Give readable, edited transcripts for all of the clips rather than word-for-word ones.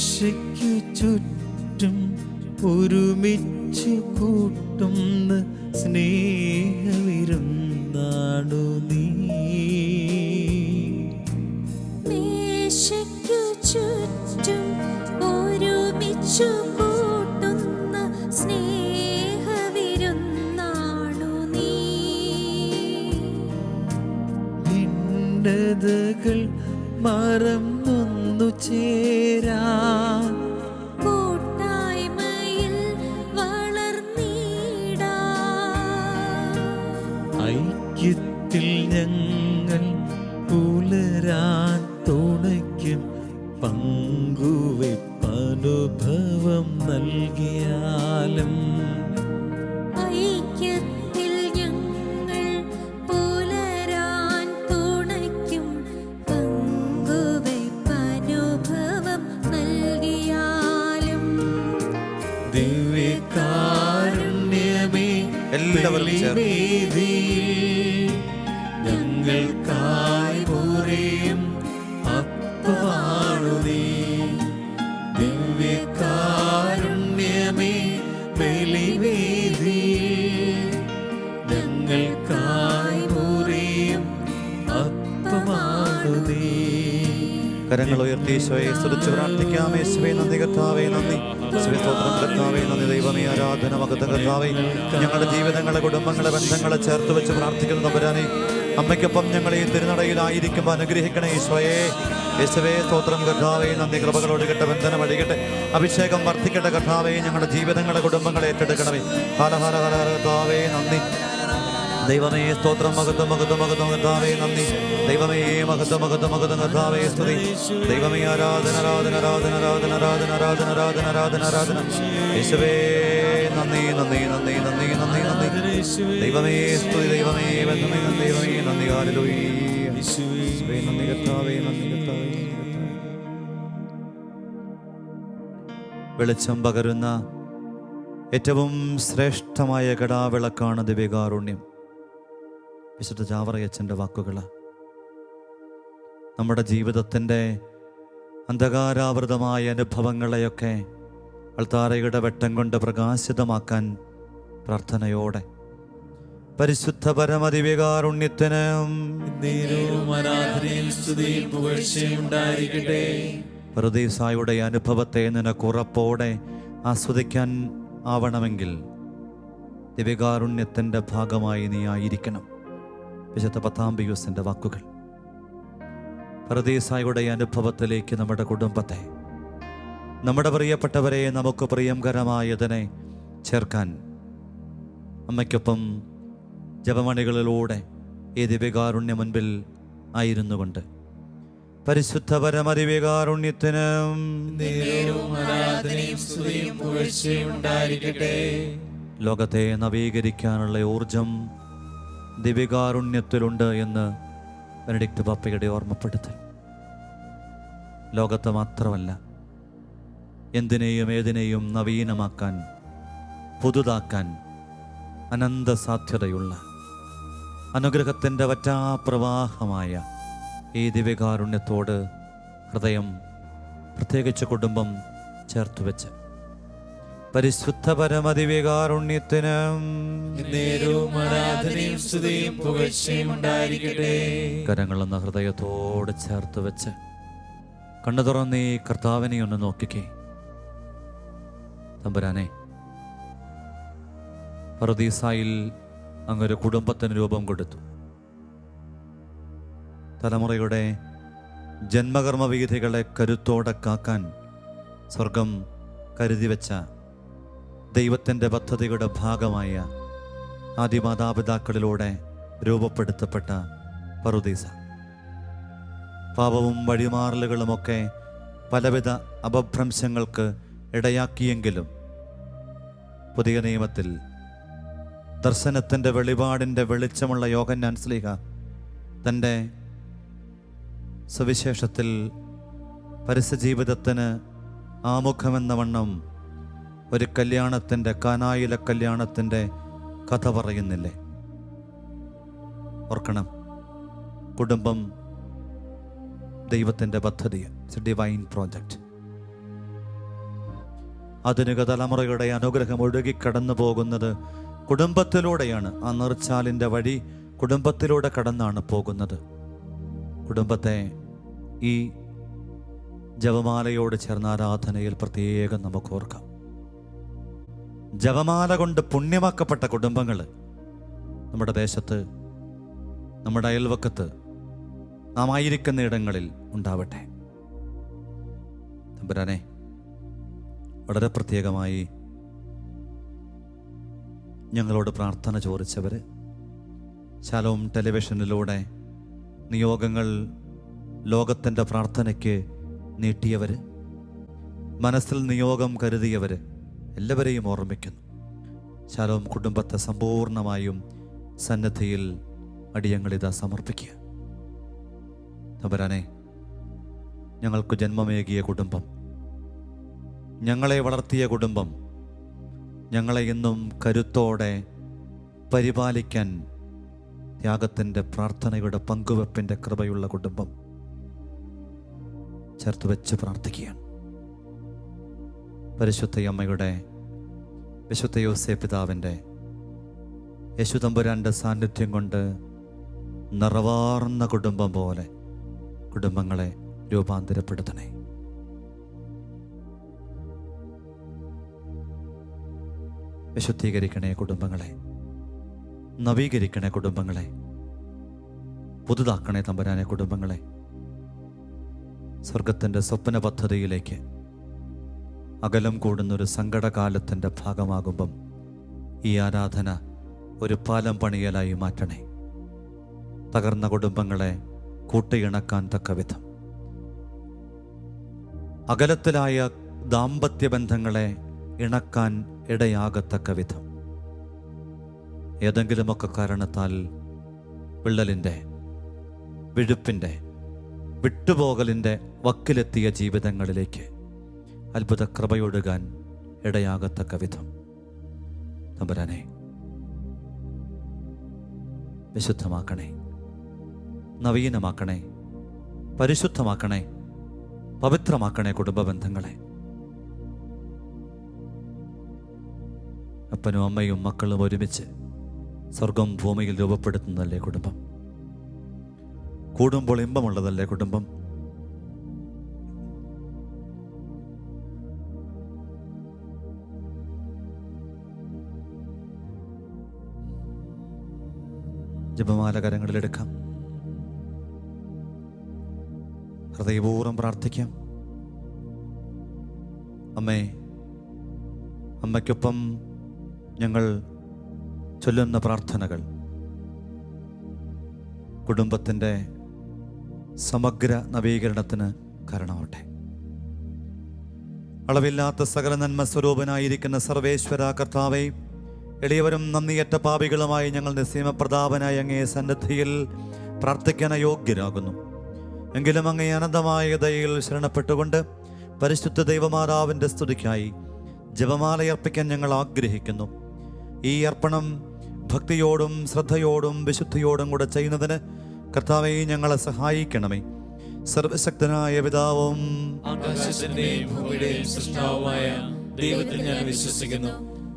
മേശയ്ക്കു ചുറ്റും ഒരുമിച്ചു കൂട്ടുന്ന സ്നേഹവിരുന്നാണു നീ. മേശയ്ക്കു ചുറ്റും ഒരുമിച്ചു കൂട്ടുന്ന സ്നേഹവിരുന്നാണു നീ. ഭിന്നതകൾ മറന്നൊന്നു ചേരാൻ കൂട്ടായ്മയിൽ വളർന്നിടാൻ ഐക്യത്തിൽ ഞങ്ങൾ പുലരാൻ തുണയ്ക്കും പങ്കുവെപ്പനുഭവം നൽകിയാലും. ഐക്യത്തിൽ ഞങ്ങൾ പുലരാൻ തുണയ്ക്കും പങ്കുവെപ്പനുഭവം നൽകിയാലും. ദിവ്യകാരുണ്യമേ ബലിവേദിയിൽ ഞങ്ങൾക്കായി മുറിയും അപ്പമാണു നീ. ദിവ്യകാരുണ്യമേ ബലിവേദിയിൽ ഞങ്ങൾക്കായി മുറിയും അപ്പമാണു നീ. കരങ്ങൾ ഉയർത്തി ഈശോയെ സ്തുതിച്ച് പ്രാർത്ഥിക്കാം. യേശുവേ നന്ദി, കർത്താവേ നന്ദി, സ്തോത്രം കർത്താവേ നന്ദി, ദൈവമേ ആരാധന മഹത്വം കർത്താവേ. ഞങ്ങളുടെ ജീവിതങ്ങളെ, കുടുംബങ്ങളെ, ബന്ധങ്ങളെ ചേർത്ത് വെച്ച് പ്രാർത്ഥിക്കുന്നു തമ്പുരാനെ. അമ്മയ്ക്കൊപ്പം ഞങ്ങൾ ഈ തിരുനടയിലായിരിക്കുമ്പോൾ അനുഗ്രഹിക്കണേ ഈശോയെ. യേശുവേ സ്തോത്രം കർത്താവേ നന്ദി. കൃപകളോട് കെട്ട ബന്ധനം അടിക്കട്ടെ, അഭിഷേകം വർദ്ധിക്കട്ടെ കർത്താവേ. ഞങ്ങളുടെ ജീവിതങ്ങളെ, കുടുംബങ്ങളെ ഏറ്റെടുക്കണമേ. ഹല കർത്താവേ നന്ദി, ദൈവമേ സ്തോത്രം മഹത്വം മഹത്വം മഹത്വം കർത്താവേ നന്ദി, ദൈവമേ മഹത്വം മഹത്വം മഹത്വം കർത്താവേ സ്തുതി, ദൈവമേ ആരാധന ആരാധന ആരാധന ആരാധന ആരാധന ആരാധന ആരാധന ആരാധന ആരാധന. യേശുവേ നന്ദി നന്ദി നന്ദി നന്ദി നന്ദി നന്ദി, ദൈവമേ സ്തുതി, ദൈവമേ ബന്ധമേ നന്ദി, ദൈവമേ നന്ദി, ഹല്ലേലൂയ. യേശുവേ നന്ദി കർത്താവേ നന്ദി കർത്താവേ. വെളിച്ചം പകരുന്ന ഏറ്റവും ശ്രേഷ്ഠമായ കടാവിളക്കാണ് ദിവ്യകാരുണ്യം. വിശുദ്ധ ചാവറയച്ചൻ്റെ വാക്കുകൾ നമ്മുടെ ജീവിതത്തിൻ്റെ അന്ധകാരാവൃതമായ അനുഭവങ്ങളെയൊക്കെ അൾത്താരയുടെ വെട്ടം കൊണ്ട് പ്രകാശിതമാക്കാൻ പ്രാർത്ഥനയോടെ പരിശുദ്ധ പരമദിവ്യകാരുണ്യത്തിന് പറുദീസായുടെ അനുഭവത്തെ നിനക്കുറപ്പോടെ ആസ്വദിക്കാൻ ആവണമെങ്കിൽ ദിവ്യകാരുണ്യത്തിൻ്റെ ഭാഗമായി നീ ആയിരിക്കണം. വിശുദ്ധ പത്താംബിയൂസിൻ്റെ വാക്കുകൾ. പറുദീസായുടെ അനുഭവത്തിലേക്ക് നമ്മുടെ കുടുംബത്തെ, നമ്മുടെ പ്രിയപ്പെട്ടവരെ, നമുക്ക് പ്രിയങ്കരമായതിനെ ചേർക്കാൻ അമ്മയ്ക്കൊപ്പം ജപമണികളിലൂടെ ഈ ദിവ്യകാരുണ്യ മുൻപിൽ ആയിരുന്നു കൊണ്ട് പരിശുദ്ധ പരമദിവ്യകാരുണ്യത്തിന് ലോകത്തെ നവീകരിക്കാനുള്ള ഊർജം ദിവ്യകാരുണ്യത്തിലുണ്ട് എന്ന് ബെനഡിക്ട് പാപ്പയുടെ ഓർമ്മപ്പെടുത്തൽ. ലോകത്തെ മാത്രമല്ല, എന്തിനേയും ഏതിനേയും നവീനമാക്കാൻ, പുതുതാക്കാൻ അനന്ത സാധ്യതയുള്ള അനുഗ്രഹത്തിൻ്റെ വറ്റാപ്രവാഹമായ ഈ ദിവ്യകാരുണ്യത്തോട് ഹൃദയം, പ്രത്യേകിച്ച് കുടുംബം ചേർത്ത് വെച്ച് പരിശുദ്ധ പരമദിവ്യകാരുണ്യത്തിന് കരങ്ങളെന്ന ഹൃദയത്തോട് ചേർത്ത് വെച്ച് കണ്ണു തുറന്ന് ഈ കർത്താവിനെ ഒന്ന് നോക്കിക്കേ. തമ്പുരാനെ, പറുദീസായിൽ അങ്ങൊരു കുടുംബത്തിന് രൂപം കൊടുത്തു. തലമുറയുടെ ജന്മകർമ്മവിധികളെ കരുത്തോടെ കാക്കാൻ സ്വർഗം കരുതി വെച്ച ദൈവത്തിൻ്റെ പദ്ധതിയുടെ ഭാഗമായ ആദിമാതാപിതാക്കളിലൂടെ രൂപപ്പെടുത്തപ്പെട്ട പറുദീസ. പാപവും വഴിമാറലുകളുമൊക്കെ പലവിധ അപഭ്രംശങ്ങൾക്ക് ഇടയാക്കിയെങ്കിലും പുതിയ നിയമത്തിൽ ദർശനത്തിൻ്റെ വെളിപാടിൻ്റെ വെളിച്ചമുള്ള യോഹന്നാൻ ശ്ലീഹ തൻ്റെ സുവിശേഷത്തിൽ പരസ്യജീവിതത്തിന് ആമുഖമെന്ന വണ്ണം ഒരു കല്യാണത്തിൻ്റെ, കാനായിലെ കല്യാണത്തിൻ്റെ കഥ പറയുന്നില്ലേ? ഓർക്കണം, കുടുംബം ദൈവത്തിൻ്റെ പദ്ധതി, ഇറ്റ്സ് എ ഡിവൈൻ പ്രോജക്റ്റ്. ആധുനിക തലമുറയുടെ അനുഗ്രഹം ഒഴുകിക്കടന്നു പോകുന്നത് കുടുംബത്തിലൂടെയാണ്. ആ നീർച്ചാലിൻ്റെ വഴി കുടുംബത്തിലൂടെ കടന്നാണ് പോകുന്നത്. കുടുംബത്തെ ഈ ജപമാലയോട് ചേർന്ന ആരാധനയിൽ പ്രത്യേകം നമുക്ക് ഓർക്കാം. ജപമാല കൊണ്ട് പുണ്യമാക്കപ്പെട്ട കുടുംബങ്ങൾ നമ്മുടെ ദേശത്ത്, നമ്മുടെ അയൽവക്കത്ത്, നാം ആയിരിക്കുന്ന ഇടങ്ങളിൽ ഉണ്ടാവട്ടെ. തമ്പുരാനെ, വളരെ പ്രത്യേകമായി ഞങ്ങളോട് പ്രാർത്ഥന ചോദിച്ചവർ, ശാലോം ടെലിവിഷനിലൂടെ നിയോഗങ്ങൾ ലോകത്തിൻ്റെ പ്രാർത്ഥനയ്ക്ക് നീട്ടിയവർ, മനസ്സിൽ നിയോഗം കരുതിയവർ എല്ലാവരെയും ഓർമ്മിക്കുന്നു. ശാലോം കുടുംബത്തെ സമ്പൂർണമായും സന്നദ്ധിയിൽ അടിയങ്ങളിതാ സമർപ്പിക്കുക. തമ്പുരാനെ, ഞങ്ങൾക്ക് ജന്മമേകിയ കുടുംബം, ഞങ്ങളെ വളർത്തിയ കുടുംബം, ഞങ്ങളെ ഇന്നും കരുത്തോടെ പരിപാലിക്കാൻ ത്യാഗത്തിൻ്റെ, പ്രാർത്ഥനയുടെ, പങ്കുവെപ്പിൻ്റെ കൃപയുള്ള കുടുംബം ചേർത്ത് വെച്ച് പ്രാർത്ഥിക്കുകയാണ്. പരിശുദ്ധ അമ്മയുടെ, വിശുദ്ധ യോസേപ്പ് പിതാവിൻ്റെ, യേശുതമ്പുരാൻ്റെ സാന്നിധ്യം കൊണ്ട് നിറവാർന്ന കുടുംബം പോലെ കുടുംബങ്ങളെ രൂപാന്തരപ്പെടുത്തണേ. വിശുദ്ധീകരിക്കണേ കുടുംബങ്ങളെ, നവീകരിക്കണേ കുടുംബങ്ങളെ, പുതുതാക്കണേ തമ്പുരാനെ കുടുംബങ്ങളെ. സ്വർഗത്തിൻ്റെ സ്വപ്ന പദ്ധതിയിലേക്ക് അകലം കൂടുന്നൊരു സങ്കടകാലത്തിൻ്റെ ഭാഗമാകുമ്പം ഈ ആരാധന ഒരു പാലം പണിയലായി മാറ്റണേ. തകർന്ന കുടുംബങ്ങളെ കൂട്ടിയിണക്കാൻ തക്ക വിധം, അകലത്തിലായ ദാമ്പത്യ ബന്ധങ്ങളെ ഇണക്കാൻ ഇടയാകത്തക്ക വിധം, ഏതെങ്കിലുമൊക്കെ കാരണത്താൽ വിള്ളലിൻ്റെ, വിഴുപ്പിൻ്റെ, വിട്ടുപോകലിൻ്റെ വക്കിലെത്തിയ ജീവിതങ്ങളിലേക്ക് അത്ഭുത കൃപയൊഴുകാൻ ഇടയാകത്തക്ക വിധം തമ്പുരാനെ വിശുദ്ധമാക്കണേ, നവീനമാക്കണേ, പരിശുദ്ധമാക്കണേ, പവിത്രമാക്കണേ കുടുംബ ബന്ധങ്ങളെ. അപ്പനും അമ്മയും മക്കളും ഒരുമിച്ച് സ്വർഗം ഭൂമിയിൽ രൂപപ്പെടുത്തുന്നതല്ലേ കുടുംബം? കൂടുമ്പോൾ ഇമ്പമുള്ളതല്ലേ കുടുംബം? ജപമാല കരങ്ങളിലെടുക്കാം, ഹൃദയപൂർവ്വം പ്രാർത്ഥിക്കാം. അമ്മേ, അമ്മയ്ക്കൊപ്പം ഞങ്ങൾ ചൊല്ലുന്ന പ്രാർത്ഥനകൾ കുടുംബത്തിൻ്റെ സമഗ്ര നവീകരണത്തിന് കാരണമാവട്ടെ. അളവില്ലാത്ത സകല നന്മ സ്വരൂപനായിരിക്കുന്ന സർവേശ്വര കർത്താവേ, എളിയവരും നന്ദിയറ്റ പാപികളുമായി ഞങ്ങൾ നിസ്സീമപ്രതാപനായ അങ്ങേ സന്നിധിയിൽ പ്രാർത്ഥിക്കാൻ യോഗ്യരാകുന്നു. എങ്കിലും അങ്ങേ അനന്തമായ ദയയിൽ ശരണപ്പെട്ടുകൊണ്ട് പരിശുദ്ധ ദൈവമാതാവിൻ്റെ സ്തുതിക്കായി ജപമാലയർപ്പിക്കാൻ ഞങ്ങൾ ആഗ്രഹിക്കുന്നു. ഈ അർപ്പണം ഭക്തിയോടും ശ്രദ്ധയോടും വിശുദ്ധിയോടും കൂടെ ചെയ്യുന്നതിന് കർത്താവേ ഞങ്ങളെ സഹായിക്കണമേ. സർവശക്തനായ പിതാവും ആകാശത്തിന്റെയും ഭൂമിയുടെയും സൃഷ്ടാവുമായ ദൈവത്തിൽ ഞാൻ വിശ്വസിക്കുന്നു.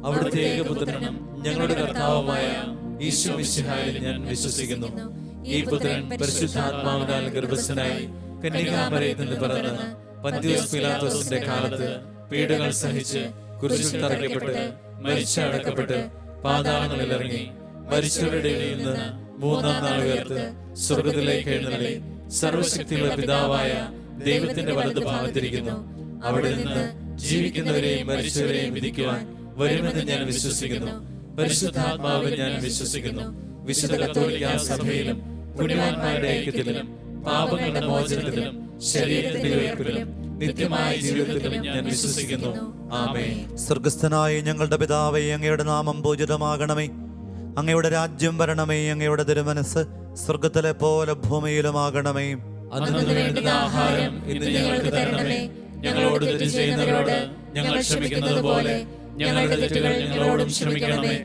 അവിടുത്തെ ഏകപുത്രനും ഞങ്ങളുടെ കർത്താവുമായ ഈശോ മിശിഹായിൽ ഞാൻ വിശ്വസിക്കുന്നു. ഈ പുത്രൻ പരിശുദ്ധാത്മാവിനാൽ ഗർഭസ്ഥനായി കന്യകാമറിയത്തിൽ നിന്ന് പിറന്ന് പന്തിയോസ് പീലാത്തോസിന്റെ കാലത്ത് പീഡകൾ സഹിച്ച് കുരിശിൽ തറയ്ക്കപ്പെട്ട് മരിച്ചടക്കപ്പെട്ട് പാതാളങ്ങളിൽ ഇറങ്ങി മരിച്ചവരുടെ ഇടയിൽ നിന്ന് മൂന്നാം നാൾ ഉയർത്ത് സ്വർഗത്തിലേക്ക് എഴുന്നള്ളി സർവശക്തിയുള്ള പിതാവായ ദൈവത്തിന്റെ വലത് ഭാഗത്തിരിക്കുന്നു. അവിടെ നിന്ന് ജീവിക്കുന്നവരെയും മരിച്ചവരെയും വിധിക്കുവാൻ വരുമെന്ന് ഞാൻ വിശ്വസിക്കുന്നു. പരിശുദ്ധാത്മാവിൽ ഞാൻ വിശ്വസിക്കുന്നു. വിശുദ്ധ കത്തോലിക്കാ സഭയിലും പുണ്യവാന്മാരുടെ ഐക്യത്തിലും പാപങ്ങളുടെ മോചനത്തിലും ശരീരത്തിന്റെ ഉയർപ്പിലും നിത്യമായ ജീവിതത്തിലും ഞാൻ വിശ്വസിക്കുന്നു. ആമേൻ. സ്വർഗസ്ഥനായ ഞങ്ങളുടെ പിതാവേ, അങ്ങയുടെ നാമം പൂജിതമാകണമേ. അങ്ങയുടെ രാജ്യം വരണമേ. അങ്ങയുടെ തിരുമനസ് സ്വർഗത്തിലെ പോലെ ഭൂമിയിലുമാകണമേ. അന്നു വേണ്ടുന്ന ആഹാരം ഇന്ന് ഞങ്ങൾക്ക് തരണമേ. ഞങ്ങളോട് തെറ്റ് ചെയ്യുന്നവരോട് ഞങ്ങൾ ക്ഷമിക്കുന്നത് പോലെ ഞങ്ങളുടെ തെറ്റുകൾ ഞങ്ങളോടും ക്ഷമിക്കണമേ.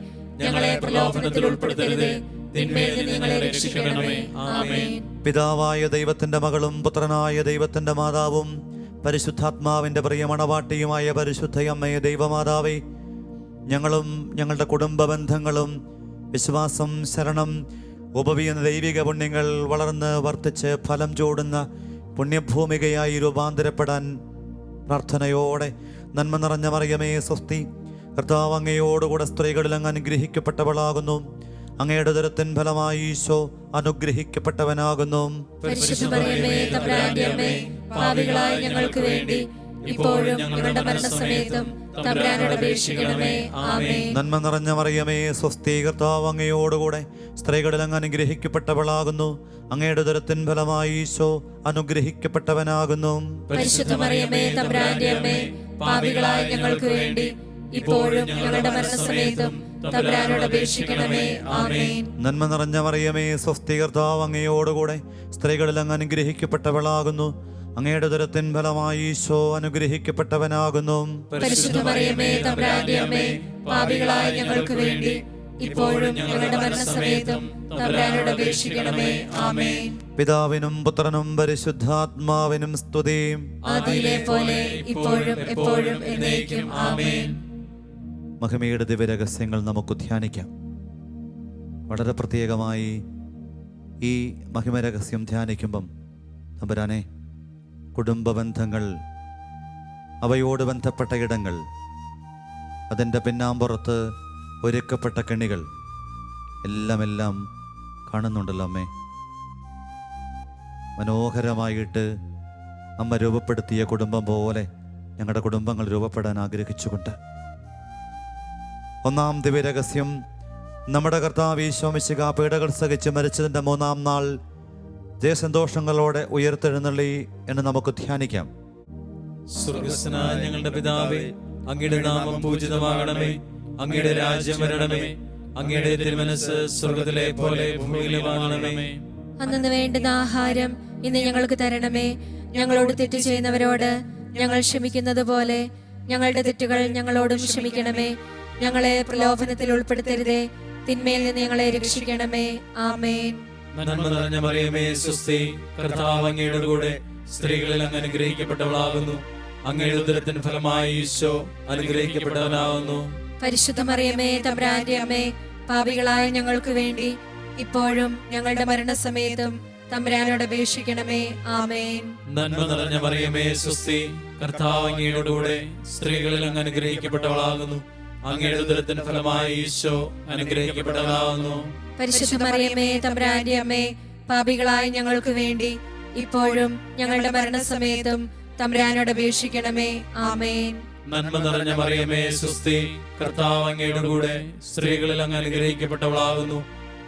ഞങ്ങളെ പ്രലോഭനത്തിൽ ഉൾപ്പെടുത്തരുതേ, തിന്മയിൽ നിന്ന് ഞങ്ങളെ രക്ഷിക്കണമേ. ആമേൻ. പിതാവായ ദൈവത്തിന്റെ മകളും പുത്രനായ ദൈവത്തിന്റെ മാതാവും പരിശുദ്ധാത്മാവിൻ്റെ പ്രിയമണവാട്ടിയുമായ പരിശുദ്ധയമ്മയെ ദൈവമാതാവേ, ഞങ്ങളും ഞങ്ങളുടെ കുടുംബ ബന്ധങ്ങളും വിശ്വാസം, ശരണം, ഉപവിയുന്ന ദൈവിക പുണ്യങ്ങൾ വളർന്ന് വർദ്ധിച്ച് ഫലം ചൂടുന്ന പുണ്യഭൂമികയായി രൂപാന്തരപ്പെടാൻ പ്രാർത്ഥനയോടെ നന്മ നിറഞ്ഞ മറിയമേ സ്വസ്തി. കർത്താവ് അങ്ങയോടുകൂടെ സ്ത്രീകളിൽ അങ്ങ് അനുഗ്രഹിക്കപ്പെട്ടവളാകുന്നു. അങ്ങയുടെ ഉദരത്തിൻ ഫലമായി ഈശോ അനുഗ്രഹിക്കപ്പെട്ടവനാകുന്നു. പരിശുദ്ധ മറിയമേ, തമ്പുരാന്റെ അമ്മേ, പാപികളായ ഞങ്ങൾക്ക് വേണ്ടി ഇപ്പോഴും ഞങ്ങളുടെ മരണസമയത്തും തമ്പുരാനോട് അപേക്ഷിക്കണമേ. ആമേൻ. നന്മ നിറഞ്ഞ മറിയമേ സ്വസ്തി. കർത്താവ് അങ്ങയോടുകൂടെ സ്ത്രീകളിൽ അങ്ങ് അനുഗ്രഹിക്കപ്പെട്ടവളാകുന്നു. അങ്ങയുടെ ഉദരത്തിൻ ഫലമായി ഈശോ അനുഗ്രഹിക്കപ്പെട്ടവനാകുന്നു. പരിശുദ്ധ മറിയമേ, തമ്പുരാന്റെ അമ്മേ, പാപികളായ ഞങ്ങൾക്ക് വേണ്ടി ഇപ്പോഴും ഞങ്ങളുടെ മരണസമയത്തും തമ്പുരാനോട് അപേക്ഷിക്കണമേ. ആമേൻ. നന്മ നിറഞ്ഞ മറിയമേ സ്വസ്തി. കർത്താവ് അങ്ങയോടുകൂടെ സ്ത്രീകളിൽ അങ്ങ് അനുഗ്രഹിക്കപ്പെട്ടവളാകുന്നു. അങ്ങയുടെ ഉദരത്തിൻ ഫലമായി ഈശോ അനുഗ്രഹിക്കപ്പെട്ടവനാകുന്നു. പരിശുദ്ധ മറിയമേ, തമ്പുരാന്റെ അമ്മേ, പാപികളായ ഞങ്ങൾക്ക് വേണ്ടി ഇപ്പോഴും ഞങ്ങളുടെ മരണസമയത്തും തമ്പുരാനോട് അപേക്ഷിക്കണമേ. ആമേൻ. പിതാവിനും പുത്രനും പരിശുദ്ധാത്മാവിനും സ്തുതി. ആദിയിലെ പോലെ ഇപ്പോഴും എപ്പോഴും എന്നേക്കും. ആമേൻ. മഹിമയുടെ ദിവ്യരഹസ്യങ്ങൾ നമുക്ക് ധ്യാനിക്കാം. വളരെ പ്രത്യേകമായി ഈ മഹിമരഹസ്യം ധ്യാനിക്കുമ്പം തമ്പുരാനെ, കുടുംബ ബന്ധങ്ങൾ, അവയോട് ബന്ധപ്പെട്ട ഇടങ്ങൾ, അതിൻ്റെ പിന്നാമ്പുറത്ത് ഒരുക്കപ്പെട്ട കെണികൾ എല്ലാം കാണുന്നുണ്ടല്ലോ അമ്മേ. മനോഹരമായിട്ട് അമ്മ രൂപപ്പെടുത്തിയ കുടുംബം പോലെ ഞങ്ങളുടെ കുടുംബങ്ങൾ രൂപപ്പെടാൻ ആഗ്രഹിച്ചുകൊണ്ട് ഒന്നാം ദിവ്യരഹസ്യം, നമ്മുടെ കർത്താവ് ഈശോ മിശിഹാ പീഡകൾ സഹിച്ച് മരിച്ചതിൻ്റെ 3-ാം നാൾ ജയസന്തോഷങ്ങളോടെ ഉയർത്തെഴുന്നള്ളി എന്ന് നമുക്ക് ധ്യാനിക്കാം. സ്വർഗ്ഗസ്ഥനായ ഞങ്ങളുടെ പിതാവേ, അങ്ങയുടെ നാമം പൂജിതമാകണമേ. അങ്ങയുടെ രാജ്യം വരണമേ. അങ്ങയുടെ തിരുമനസ്സ് സ്വർഗ്ഗത്തിലെ പോലെ ഭൂമിയിലുമാകണമേ. അന്നു വേണ്ടുന്ന ആഹാരം ഇന്ന് ഞങ്ങൾക്ക് തരണമേ. ഞങ്ങളോട് തെറ്റ് ചെയ്യുന്നവരോട് ഞങ്ങൾ ക്ഷമിക്കുന്നത് പോലെ ഞങ്ങളുടെ തെറ്റുകൾ ഞങ്ങളോടും ക്ഷമിക്കണമേ. ഞങ്ങളെ പ്രലോഭനത്തിൽ ഉൾപ്പെടുത്തരുതേ, തിന്മയിൽ നിന്ന് ഞങ്ങളെ രക്ഷിക്കണമേ. ആമേൻ. നന്മ നിറഞ്ഞ മറിയമേ സ്വസ്തി. കർത്താവ് അങ്ങയുടെ കൂടെ സ്ത്രീകളിൽ അങ്ങ് അനുഗ്രഹിക്കപ്പെട്ടവളാകുന്നു. അങ്ങയുടെ ഉദരത്തിൻ ഫലമായി ഈശോ അനുഗ്രഹിക്കപ്പെട്ടവനാകുന്നു. പരിശുദ്ധ മറിയമേ, തമ്പുരാന്റെ അമ്മേ, പാപികളായ ഞങ്ങൾക്ക് വേണ്ടി ഇപ്പോഴും ഞങ്ങളുടെ മരണസമയത്തും തമ്പുരാനോട് അപേക്ഷിക്കണമേ. ആമേൻ. നന്മ നിറഞ്ഞ മറിയമേ സ്വസ്തി. കർത്താവ് അങ്ങയുടെ കൂടെ സ്ത്രീകളിൽ അങ്ങ് അനുഗ്രഹിക്കപ്പെട്ടവളാകുന്നു. അങ്ങയുടെ ഉദരത്തിൻ ഫലമായി ഈശോ അനുഗ്രഹിക്കപ്പെട്ടവനാകുന്നു. പരിശുദ്ധ മറിയമേ, തമ്പുരാന്റെ അമ്മേ, പാപികളായ ഞങ്ങൾക്ക് വേണ്ടി ഇപ്പോഴും ഞങ്ങളുടെ മരണസമയത്തും തമ്പുരാനോട് അപേക്ഷിക്കണമേ. ആമേൻ. നന്മ നിറഞ്ഞ മറിയമേ സ്വസ്തി. കർത്താവ് അങ്ങയുടെ കൂടെ സ്ത്രീകളിൽ അങ്ങ് അനുഗ്രഹിക്കപ്പെട്ടവളാകുന്നു.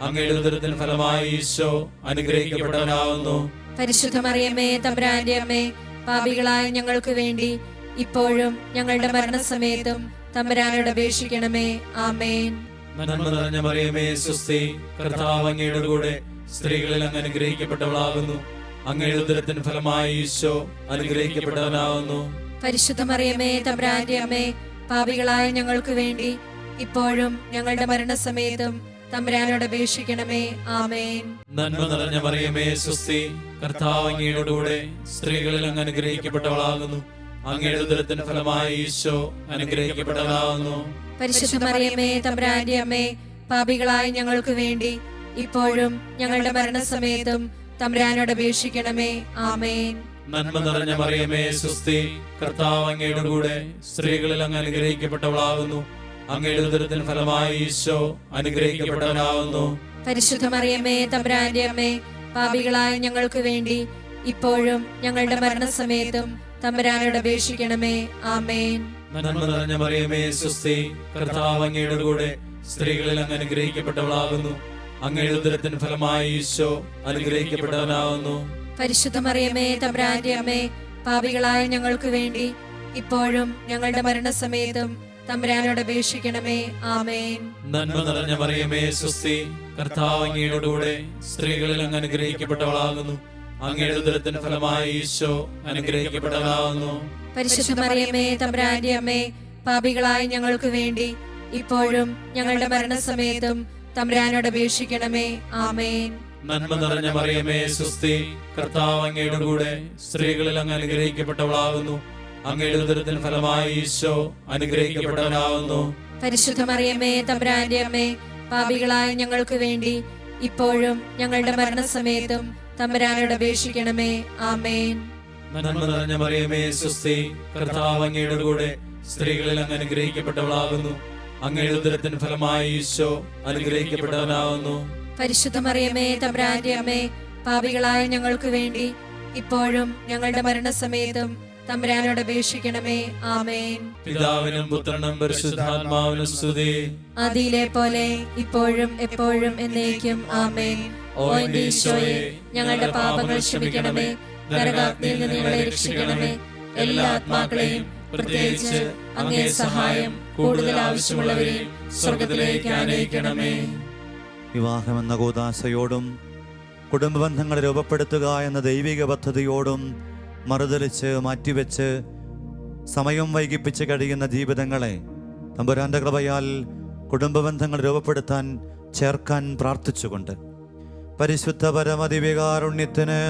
അങ്ങയുടെ ഉദരത്തിൻ ഫലമായി ഈശോ അനുഗ്രഹിക്കപ്പെട്ടവനാകുന്നു. പരിശുദ്ധ മറിയമേ, തമ്പുരാന്റെ അമ്മേ, പാപികളായ ഞങ്ങൾക്ക് വേണ്ടി ഇപ്പോഴും ഞങ്ങളുടെ മരണസമയത്തും തമ്പുരാനോട് അപേക്ഷിക്കണമേ. ആമേൻ. നന്മ നിറഞ്ഞ മറിയമേ സ്വസ്തി. കർത്താവ് അങ്ങയുടെ കൂടെ സ്ത്രീകളിൽ അങ്ങ് അനുഗ്രഹിക്കപ്പെട്ടവളാകുന്നു. അങ്ങയുടെ ഉദരത്തിൻ ഫലമായി ഈശോ അനുഗ്രഹിക്കപ്പെട്ടവനാകുന്നു. പരിശുദ്ധ മറിയമേ, തമ്പുരാന്റെ അമ്മേ, പാപികളായ ഞങ്ങൾക്ക് വേണ്ടി ഇപ്പോഴും ഞങ്ങളുടെ മരണസമയത്തും തമ്പുരാനോട് അപേക്ഷിക്കണമേ. ആമേൻ. നന്മ നിറഞ്ഞ മറിയമേ സ്വസ്തി. കർത്താവ് അങ്ങയുടെ കൂടെ സ്ത്രീകളിൽ അങ്ങ് അനുഗ്രഹിക്കപ്പെട്ടവളാകുന്നു. അങ്ങയുടെ ഉദരത്തിൻ ഫലമായി ഈശോ അനുഗ്രഹിക്കപ്പെട്ടവനാകുന്നു. പരിശുദ്ധ മറിയമേ, തമ്പുരാന്റെ അമ്മേ, പാപികളായ ഞങ്ങൾക്ക് വേണ്ടി ഇപ്പോഴും ഞങ്ങളുടെ മരണസമയത്തും തമ്പുരാനോട് അപേക്ഷിക്കണമേ. ആമേൻ. നന്മ നിറഞ്ഞ മറിയമേ സ്വസ്തി. കർത്താവ് അങ്ങയുടെ കൂടെ സ്ത്രീകളിൽ അങ്ങ് അനുഗ്രഹിക്കപ്പെട്ടവളാകുന്നു. അങ്ങയുടെ ഉദരത്തിൻ ഫലമായി ഈശോ അനുഗ്രഹിക്കപ്പെട്ടവനാകുന്നു. പരിശുദ്ധ മറിയമേ, തമ്പുരാന്റെ അമ്മേ, പാപികളായ ഞങ്ങൾക്ക് വേണ്ടി ഇപ്പോഴും ഞങ്ങളുടെ മരണസമയത്തും തമ്പുരാനോട് അപേക്ഷിക്കണമേ. ആമേൻ. നന്മ നിറഞ്ഞ മറിയമേ സ്വസ്തി. കർത്താവ് അങ്ങയുടെ കൂടെ സ്ത്രീകളിൽ അങ്ങ് അനുഗ്രഹിക്കപ്പെട്ടവളാകുന്നു. അങ്ങയുടെ ഉദരത്തിൻ ഫലമായി ഈശോ അനുഗ്രഹിക്കപ്പെട്ടവനാകുന്നു. പരിശുദ്ധ മറിയമേ, തമ്പുരാന്റെ അമ്മേ, പാപികളായ ഞങ്ങൾക്ക് വേണ്ടി ഇപ്പോഴും ഞങ്ങളുടെ മരണസമയത്തും തമ്പുരാനോട് അപേക്ഷിക്കണമേ. ആമേൻ. നന്മ നിറഞ്ഞ മറിയമേ സ്വസ്തി. കർത്താവ് അങ്ങയുടെ കൂടെ സ്ത്രീകളിൽ അങ്ങ് അനുഗ്രഹിക്കപ്പെട്ടവളാകുന്നു. അങ്ങയുടെ ഉദരത്തിൻ ഫലമായി ഈശോ അനുഗ്രഹിക്കപ്പെട്ടവനാകുന്നു. പരിശുദ്ധ മറിയമേ, തമ്പുരാന്റെ അമ്മേ, പാപികളായ ഞങ്ങൾക്ക് വേണ്ടി ഇപ്പോഴും ഞങ്ങളുടെ മരണസമയത്തും തമ്പുരാനോട് അപേക്ഷിക്കണമേ. ആമേൻ. നന്മ നിറഞ്ഞ മറിയമേ സുസ്തി, കർത്താവ് അങ്ങയുടെ കൂടെ സ്ത്രീകളിൽ അങ്ങ് അനുഗ്രഹിക്കപ്പെട്ടവളാകുന്നു. അങ്ങയുടെ ഉദരത്തിൻ ഫലമായി ഈശോ അനുഗ്രഹിക്കപ്പെട്ടവനാകുന്നു. പരിശുദ്ധ മറിയമേ തമ്പുരാന്റെ അമ്മേ, പാപികളായ ഞങ്ങൾക്ക് വേണ്ടി ഇപ്പോഴും ഞങ്ങളുടെ മരണസമയത്തും തമ്പുരാനോട് അപേക്ഷിക്കണമേ. ആമേൻ. നന്മ നിറഞ്ഞ മറിയമേ സുസ്തി, കർത്താവ് അങ്ങയുടെ കൂടെ സ്ത്രീകളിൽ അങ്ങ് അനുഗ്രഹിക്കപ്പെട്ടവളാകുന്നു. അങ്ങയുടെ ഉദരത്തിൻ ഫലമായി ഈശോ അനുഗ്രഹിക്കപ്പെട്ടവനാകുന്നു. പരിശുദ്ധ മറിയമേ തമ്പുരാന്റെ അമ്മേ, പാപികളായ ഞങ്ങൾക്ക് വേണ്ടി ഇപ്പോഴും ഞങ്ങളുടെ മരണസമയത്തും തമ്പുരാനോട് അപേക്ഷിക്കണമേ. ആമേൻ. പിതാവിനും പുത്രനും പരിശുദ്ധാത്മാവിനും സ്തുതി. ആദിയിലെ പോലെ ഇപ്പോഴും എപ്പോഴും എന്നേക്കും. ആമേൻ. ഓ എന്റെ ഈശോയെ, ഞങ്ങളുടെ പാപങ്ങൾ ക്ഷമിക്കണമേ, നരകാഗ്നിയിൽ നിന്ന് ഞങ്ങളെ രക്ഷിക്കണമേ. എല്ലാ ആത്മാക്കളെയും പ്രത്യേകിച്ച് അങ്ങേ സഹായം കൂടുതൽ ആവശ്യമുള്ളവരെയും സ്വർഗത്തിലേക്ക് ആനയിക്കണമേ. വിവാഹമെന്ന കൂദാശയോടും കുടുംബബന്ധങ്ങളെ രൂപപ്പെടുത്തുക എന്ന ദൈവിക പദ്ധതിയോടും മറുതലിച്ച് മാറ്റിവെച്ച് സമയം വൈകിപ്പിച്ച് കഴിയുന്ന ജീവിതങ്ങളെ തമ്പുരാന്റെ കൃപയാൽ കുടുംബബന്ധങ്ങൾ രൂപപ്പെടുത്താൻ ചേർക്കാൻ പ്രാർത്ഥിച്ചുകൊണ്ട് പരിശുദ്ധ പരമദിവ്യകാരുണ്യത്തിന്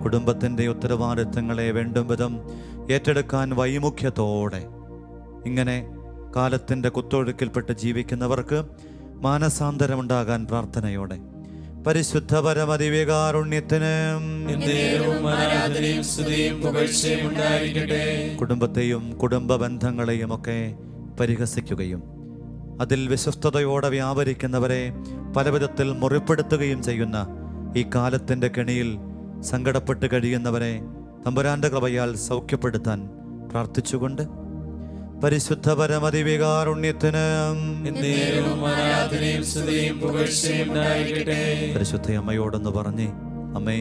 കുടുംബത്തിന്റെ ഉത്തരവാദിത്തങ്ങളെ വേണ്ടും വിധം ഏറ്റെടുക്കാൻ വൈമുഖ്യത്തോടെ ഇങ്ങനെ കാലത്തിന്റെ കുത്തൊഴുക്കിൽപ്പെട്ട് ജീവിക്കുന്നവർക്ക് മാനസാന്തരമുണ്ടാകാൻ പ്രാർത്ഥനയോടെ പരിശുദ്ധ പരമദിവ്യകാരുണ്യത്തിന് കുടുംബത്തെയും കുടുംബ ബന്ധങ്ങളെയും ഒക്കെ പരിഹസിക്കുകയും അതിൽ വിശ്വസ്തയോടെ വ്യാപരിക്കുന്നവരെ പലവിധത്തിൽ മുറിപ്പെടുത്തുകയും ചെയ്യുന്ന ഈ കാലത്തിന്റെ കെണിയിൽ സങ്കടപ്പെട്ട് കഴിയുന്നവരെ തമ്പുരാന്റെ കൃപയാൽ സൗഖ്യപ്പെടുത്താൻ പ്രാർത്ഥിച്ചുകൊണ്ട് പരിശുദ്ധ പരമദിവ്യകാരുണ്യത്തിന് പരിശുദ്ധ അമ്മയോടൊന്ന് പറഞ്ഞ്, അമ്മേ,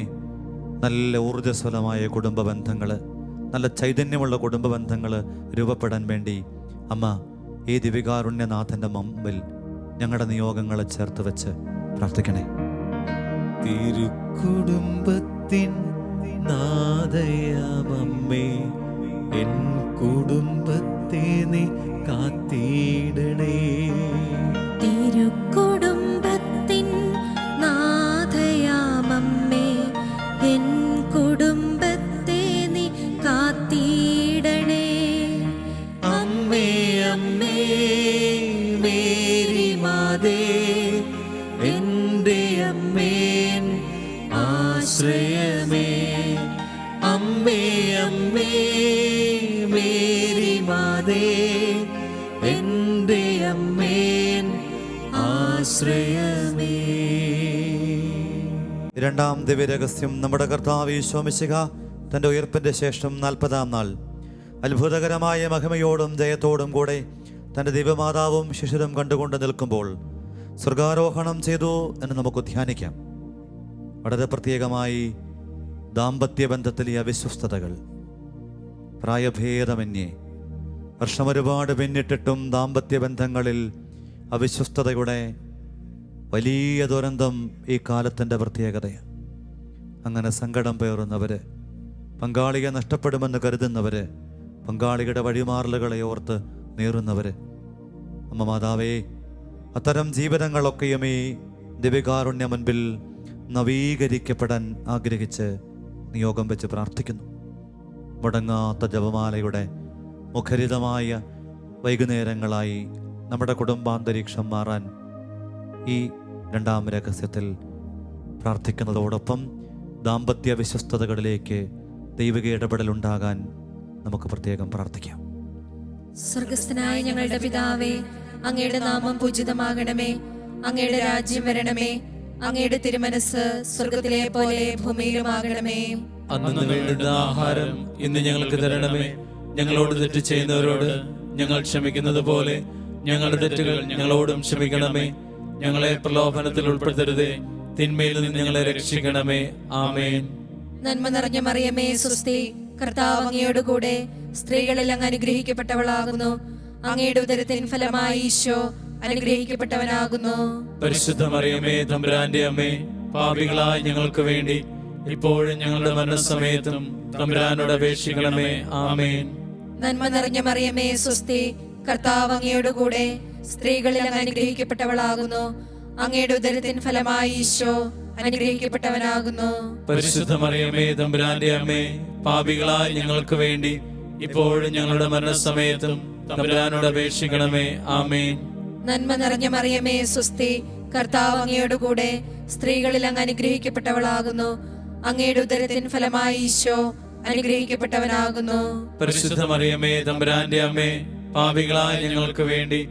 നല്ല ഊർജ്ജസ്വലമായ കുടുംബ ബന്ധങ്ങള്, നല്ല ചൈതന്യമുള്ള കുടുംബ ബന്ധങ്ങള് രൂപപ്പെടാൻ വേണ്ടി അമ്മ ഈ ദിവികാരുണ്യനാഥന്റെ മുമ്പിൽ ഞങ്ങളുടെ നിയോഗങ്ങളെ ചേർത്ത് വെച്ച് പ്രാർത്ഥിക്കണേ. തിരുക്കുടുംബത്തിൻ നാഥയാമമ്മേ, എൻ കുടുംബത്തെ നീ കാത്തിടണേ. തിരുക്കുടുംബത്തിൻ നാഥയാമമ്മേ, എൻ കുടുംബത്തെ നീ കാത്തിടണേ. അമ്മേ അമ്മേ മേരി മാതേ, എൻ്റെ അമ്മേൻ ആശ്രയമേ. അമ്മേ അമ്മേ മേരി മാതേ, എൻ്റെ അമ്മേൻ ആശ്രയമേ. രണ്ടാം ദിവ്യരഹസ്യം നമ്മുടെ കർത്താവ് ഈശോ മിശിഹ തൻ്റെ ഉയർപ്പിൻ്റെ ശേഷം 40-ാം നാൾ അത്ഭുതകരമായ മഹിമയോടും ജയത്തോടും കൂടെ തൻ്റെ ദിവ്യമാതാവും ശിശുരും കണ്ടുകൊണ്ട് നിൽക്കുമ്പോൾ സ്വർഗാരോഹണം ചെയ്തു എന്ന് നമുക്ക് ധ്യാനിക്കാം. വളരെ പ്രത്യേകമായി ദാമ്പത്യ ബന്ധത്തിലെ അവിശ്വസ്തതകൾ, പ്രായഭേദമന്യേ വർഷം ഒരുപാട് പിന്നിട്ടിട്ടും ദാമ്പത്യ ബന്ധങ്ങളിൽ അവിശ്വസ്തതയുടെ വലിയ ദുരന്തം ഈ കാലത്തിൻ്റെ പ്രത്യേകതയാണ്. അങ്ങനെ സങ്കടം പേറുന്നവർ, പങ്കാളിയെ നഷ്ടപ്പെടുമെന്ന് കരുതുന്നവർ, പങ്കാളിയുടെ വഴിമാറലുകളെ ഓർത്ത് നേറുന്നവർ, അമ്മ മാതാവേ, അത്തരം ജീവിതങ്ങളൊക്കെയും ഈ ദിവ്യകാരുണ്യ മുൻപിൽ നവീകരിക്കപ്പെടാൻ ആഗ്രഹിച്ച് നിയോഗം വെച്ച് പ്രാർത്ഥിക്കുന്നു. മുടങ്ങാത്ത ജപമാലയുടെ മുഖരിതമായ വൈകുന്നേരങ്ങളായി നമ്മുടെ കുടുംബാന്തരീക്ഷം മാറാൻ ഈ രണ്ടാം രഹസ്യത്തിൽ പ്രാർത്ഥിക്കുന്നതോടൊപ്പം ദാമ്പത്യ വിശ്വസ്തതകളിലേക്ക് ദൈവിക ഇടപെടലുണ്ടാകാൻ നമുക്ക് പ്രത്യേകം പ്രാർത്ഥിക്കാം. സ്വർഗസ്ഥനായ ഞങ്ങളുടെ പിതാവേ, അങ്ങയുടെ നാമം പൂജിതമാകണമേ, അങ്ങയുടെ രാജ്യം വരണമേ, അങ്ങയുടെ തിരുമനസ് സ്വർഗത്തിലെ പോലെ ഭൂമിയിലുമാകണമേ. അന്നു വേണ്ടുന്ന ആഹാരം ഇന്ന് ഞങ്ങൾക്ക് തരണമേ. ഞങ്ങളോട് തെറ്റ് ചെയ്യുന്നവരോട് ഞങ്ങൾ ക്ഷമിക്കുന്നത് പോലെ ഞങ്ങളുടെ തെറ്റുകൾ ഞങ്ങളോടും ക്ഷമിക്കണമേ. ഞങ്ങളെ പ്രലോഭനത്തിൽ ഉൾപ്പെടുത്തരുതേ, തിന്മയിൽ നിന്ന് ഞങ്ങളെ രക്ഷിക്കണമേ. ആമേൻ. നന്മ നിറഞ്ഞ മറിയമേ സുസ്തി, കർത്താവ് അങ്ങയോട് കൂടെ സ്ത്രീകളിൽ അങ്ങ് അനുഗ്രഹിക്കപ്പെട്ടവളാകുന്നു. അങ്ങയുടെ ഉദരത്തിൻ ഫലമായി ഈശോ അനുഗ്രഹിക്കപ്പെട്ടവനാകുന്നു. പരിശുദ്ധ മറിയമേ തമ്പുരാന്റെ അമ്മേ, പാപികളായ ഞങ്ങൾക്ക് വേണ്ടി ഇപ്പോഴും ഞങ്ങളുടെ മരണസമയത്തും തമ്പുരാനോട് അപേക്ഷിക്കണമേ. ആമേൻ. നന്മ നിറഞ്ഞ മറിയമേ സുസ്തി, കർത്താവ് അങ്ങയോട് കൂടെ സ്ത്രീകളിൽ അങ്ങ് അനുഗ്രഹിക്കപ്പെട്ടവളാകുന്നു. അങ്ങയുടെ ഉദരത്തിൻ ഫലമായി ഈശോ അനുഗ്രഹിക്കപ്പെട്ടവനാകുന്നു. പരിശുദ്ധ മറിയമേ തമ്പുരാന്റെ അമ്മേ, പാപികളായ ഞങ്ങൾക്ക് വേണ്ടി ഇപ്പോഴും ഞങ്ങളുടെ മരണസമയത്തും തമ്പുരാനോട് അപേക്ഷിക്കണമേ. ആമേൻ. നന്മ നിറഞ്ഞ മറിയമേ സുസ്തി, കർത്താവ് അങ്ങയോട് കൂടെ സ്ത്രീകളിൽ അങ്ങ് അനുഗ്രഹിക്കപ്പെട്ടവളാകുന്നു. അങ്ങയുടെ ഉദരത്തിൻ ഫലമായി ഈശോ അനുഗ്രഹിക്കപ്പെട്ടവനാകുന്നു. പരിശുദ്ധ മറിയമേ തമ്പുരാന്റെ അമ്മേ, പാപികളായ ഞങ്ങൾക്ക് വേണ്ടി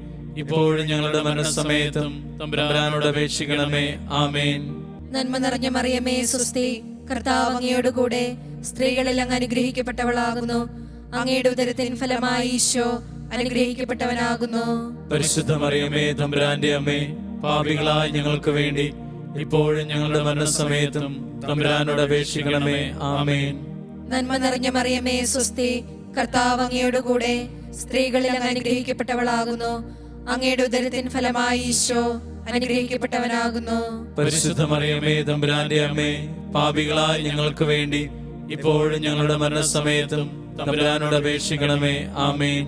ഇപ്പോഴും ഞങ്ങളുടെ മരണസമയത്തും തമ്പുരാനോട് അപേക്ഷിക്കണമേ. ആമേൻ. നന്മ നിറഞ്ഞ മറിയമേ സുസ്തി, കർത്താവ് അങ്ങയോട് കൂടെ സ്ത്രീകളിൽ അങ്ങ് അനുഗ്രഹിക്കപ്പെട്ടവളാകുന്നു. അങ്ങയുടെ ഉദരത്തിൻ ഫലമായി ഈശോ അനുഗ്രഹിക്കപ്പെട്ടവനാകുന്നു. പരിശുദ്ധ മറിയമേ തമ്പുരാന്റെ അമ്മേ, പാപികളായ ഞങ്ങൾക്ക് വേണ്ടി ഇപ്പോഴും ഞങ്ങളുടെ മരണസമയത്തും തമ്പുരാനോട് അപേക്ഷിക്കണമേ. ആമേൻ. നന്മ നിറഞ്ഞ മറിയമേ സുസ്തി, കർത്താവ് അങ്ങയോട് കൂടെ സ്ത്രീകളിൽ അങ്ങ് അനുഗ്രഹിക്കപ്പെട്ടവളാകുന്നു. അങ്ങയുടെ ഉദരത്തിൻ ഫലമായി ഈശോ അനുഗ്രഹിക്കപ്പെട്ടവനാകുന്നു. പരിശുദ്ധ മറിയമേ തമ്പുരാന്റെ അമ്മേ, പാപികളായ ഞങ്ങൾക്ക് വേണ്ടി ഇപ്പോഴും ഞങ്ങളുടെ മരണസമയത്തും തമ്പുരാനോട് അപേക്ഷിക്കണമേ. ആമേൻ.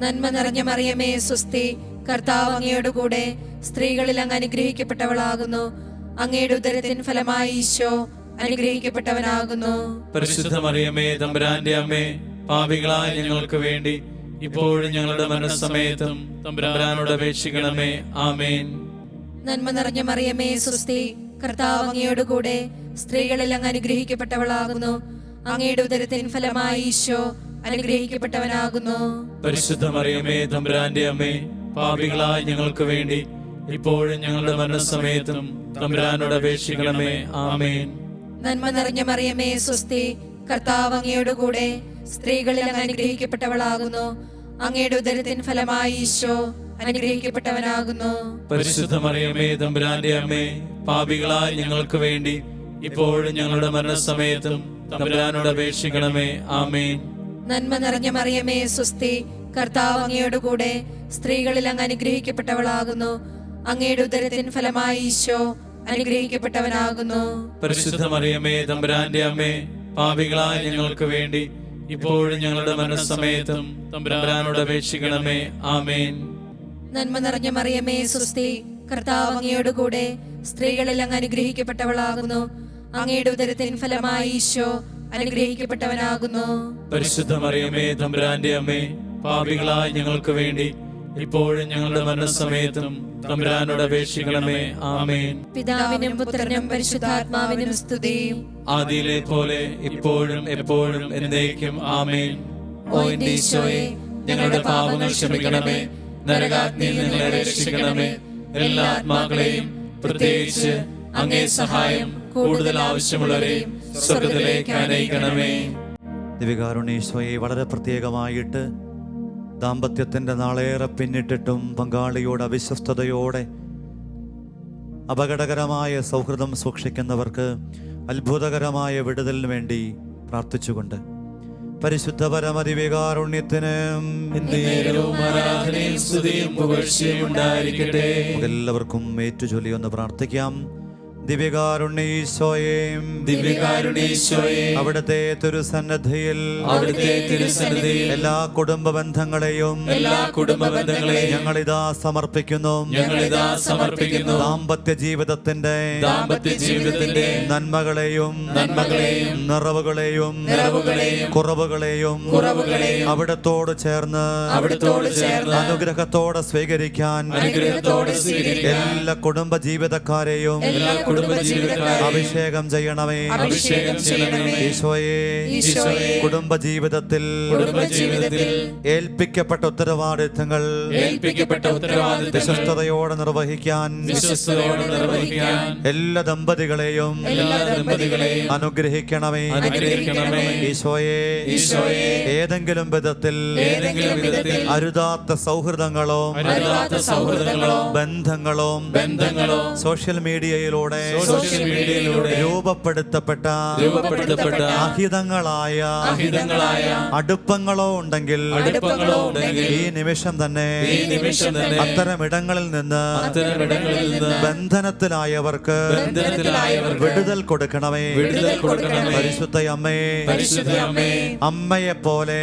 നന്മ നിറഞ്ഞ മറിയമേ സുസ്തി, കർത്താവ് അങ്ങയോട് കൂടെ സ്ത്രീകളിൽ അങ്ങ് അനുഗ്രഹിക്കപ്പെട്ടവളാകുന്നു. അങ്ങയുടെ ഉദരത്തിൻ ഫലമായി ഈശോ അനുഗ്രഹിക്കപ്പെട്ടവനാകുന്നു. പരിശുദ്ധ മറിയമേ തമ്പുരാന്റെ അമ്മേ, പാപികളായ ഞങ്ങൾക്ക് വേണ്ടി ഇപ്പോഴും ഞങ്ങളുടെ മരണസമയത്തും തമ്പുരാനോട് അപേക്ഷിക്കണമേ. ആമേൻ. നന്മ നിറഞ്ഞ മറിയമേ സുസ്തി, കർത്താവ് അങ്ങയോട് കൂടെ സ്ത്രീകളിൽ അങ്ങ് അനുഗ്രഹിക്കപ്പെട്ടവളാകുന്നു. അങ്ങയുടെ ഉദരത്തിൻ ഫലമായി ഈശോ അനുഗ്രഹിക്കപ്പെട്ടവനാകുന്നു. പരിശുദ്ധ മറിയമേ തമ്പുരാന്റെ അമ്മേ, പാപികളായ ഞങ്ങൾക്ക് വേണ്ടി ഇപ്പോഴും ഞങ്ങളുടെ മരണസമയത്തും തമ്പുരാനോട് അപേക്ഷിക്കണമേ. ആമേൻ. നന്മ നിറഞ്ഞ മറിയമേ സുസ്തി, കർത്താവ് അങ്ങയോട് കൂടെ സ്ത്രീകളിൽ അങ്ങ് അനുഗ്രഹിക്കപ്പെട്ടവളാകുന്നു. അങ്ങയുടെ ഉദരത്തിൻ ഫലമായി ഈശോ അനുഗ്രഹിക്കപ്പെട്ടവനാകുന്നു. പരിശുദ്ധ മറിയമേ തമ്പുരാന്റെ അമ്മേ, പാപികളായ ഞങ്ങൾക്ക് വേണ്ടി ഇപ്പോഴും ഞങ്ങളുടെ മരണസമയത്തും തമ്പുരാനോട് അപേക്ഷിക്കണമേ. ആമേൻ. നന്മ നിറഞ്ഞ മറിയമേ സുസ്തി, കർത്താവ് അങ്ങയോട് കൂടെ സ്ത്രീകളിൽ അങ്ങ് അനുഗ്രഹിക്കപ്പെട്ടവളാകുന്നു. അങ്ങയുടെ ഉദരത്തിൻ ഫലമായി ഈശോ അനുഗ്രഹിക്കപ്പെട്ടവനാകുന്നു. പരിശുദ്ധ മറിയമേ തമ്പുരാന്റെ അമ്മേ, പാപികളായ ഞങ്ങൾക്ക് വേണ്ടി ഇപ്പോഴും ഞങ്ങളുടെ മരണസമയത്തും തമ്പുരാനോട് അപേക്ഷിക്കണമേ. ആമേൻ. നന്മ നിറഞ്ഞ മറിയമേ സുസ്തി, കർത്താവ് അങ്ങയോട് കൂടെ സ്ത്രീകളിൽ അങ്ങ് അനുഗ്രഹിക്കപ്പെട്ടവളാകുന്നു. അങ്ങയുടെ ഉദരത്തിൻ ഫലമായി ഈശോ അനുഗ്രഹിക്കപ്പെട്ടവനാകുന്നു. പരിശുദ്ധ മറിയമേ തമ്പുരാന്റെ അമ്മേ, പാപികളായ ഞങ്ങൾക്ക് വേണ്ടി ഇപ്പോഴും ഞങ്ങളുടെ മരണസമയത്തും തമ്പുരാനോട് അപേക്ഷിക്കണമേ. ആമേൻ. പിതാവിനും പുത്രനും പരിശുദ്ധാത്മാവിനും സ്തുതി. ആദിയിലെ പോലെ ഇപ്പോഴും എപ്പോഴും എന്നേക്കും. ആമേൻ. ഓ എന്റെ ഈശോയെ, ഞങ്ങളുടെ പാപങ്ങൾ ക്ഷമിക്കണമേ, നരകാഗ്നിയിൽ ഞങ്ങളെ രക്ഷിക്കണമേ, എല്ലാ ആത്മാക്കളെയും പ്രത്യേകിച്ച് അങ്ങേ സഹായം കൂടുതൽ ആവശ്യമുള്ളവരെയും സ്വർഗ്ഗത്തിലേക്ക് അനയിക്കണമേ. ദിവ്യകാരുണ്യേശ്വയെ വളരെ പ്രത്യേകമായിട്ട് ദാമ്പത്യത്തിൻ്റെ നാളേറെ പിന്നിട്ടിട്ടും പങ്കാളിയോട് അവിശ്വസ്തയോടെ അപകടകരമായ സൗഹൃദം സൂക്ഷിക്കുന്നവർക്ക് അത്ഭുതകരമായ വിടുതലിന് വേണ്ടി പ്രാർത്ഥിച്ചുകൊണ്ട് പരിശുദ്ധ പരമദിവ്യകാരുണ്യത്തിന് എല്ലാവർക്കും ഏറ്റുചൊല്ലിയൊന്ന് പ്രാർത്ഥിക്കാം. ദിവ്യകാരുണ്യേശ്വരേ, അവിടുത്തെ തിരുസന്നിധിയിൽ എല്ലാ കുടുംബ ബന്ധങ്ങളെയും ഞങ്ങളിതാ സമർപ്പിക്കുന്നു. ദാമ്പത്യ ജീവിതത്തിന്റെ നന്മകളെയും നിറവുകളെയും കുറവുകളെയും അവിടത്തോട് ചേർന്ന് അനുഗ്രഹത്തോടെ സ്വീകരിക്കാൻ എല്ലാ കുടുംബ ജീവിതക്കാരെയും അഭിഷേകം ചെയ്യണമേ. ഈശോയെ, കുടുംബ ജീവിതത്തിൽ ഏൽപ്പിക്കപ്പെട്ട ഉത്തരവാദിത്തങ്ങൾ വിശ്വസ്തയോടെ നിർവഹിക്കാൻ എല്ലാ ദമ്പതികളെയും അനുഗ്രഹിക്കണമേ. ഈശോയെ, ഏതെങ്കിലും വിധത്തിൽ അരുതാത്ത സൗഹൃദങ്ങളോ ബന്ധങ്ങളോ സോഷ്യൽ മീഡിയയിലൂടെ സോഷ്യൽ മീഡിയയിലൂടെ രൂപപ്പെടുത്തപ്പെട്ട അഹിതങ്ങളായ അടുപ്പങ്ങളോ ഉണ്ടെങ്കിൽ ഈ നിമിഷം തന്നെ അത്തരം ഇടങ്ങളിൽ നിന്ന് ബന്ധനത്തിലായവർക്ക് വിടുതൽ കൊടുക്കണമേ. പരിശുദ്ധ അമ്മേ, അമ്മയെ പോലെ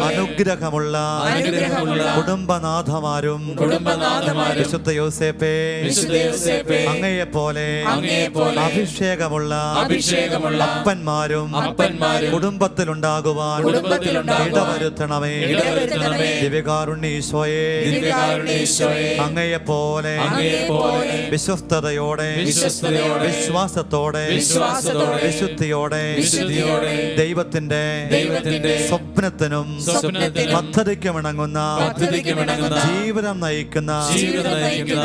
അനുഗ്രഹമുള്ള കുടുംബനാഥമാരും വിശുദ്ധ യോസേപ്പേ, അങ്ങയെ പോലെ അഭിഷേകമുള്ള അപ്പന്മാരും കുടുംബത്തിലുണ്ടാകുവാൻ ഇടവരുത്തണമേ. ദിവ്യകാരുണ്യ ഈശോയെ, അങ്ങയെ പോലെ വിശ്വസ്തയോടെ വിശ്വാസത്തോടെ വിശുദ്ധിയോടെ ദൈവത്തിന്റെ സ്വപ്നത്തിനും പദ്ധതിക്കും ഇണങ്ങുന്ന ജീവിതം നയിക്കുന്ന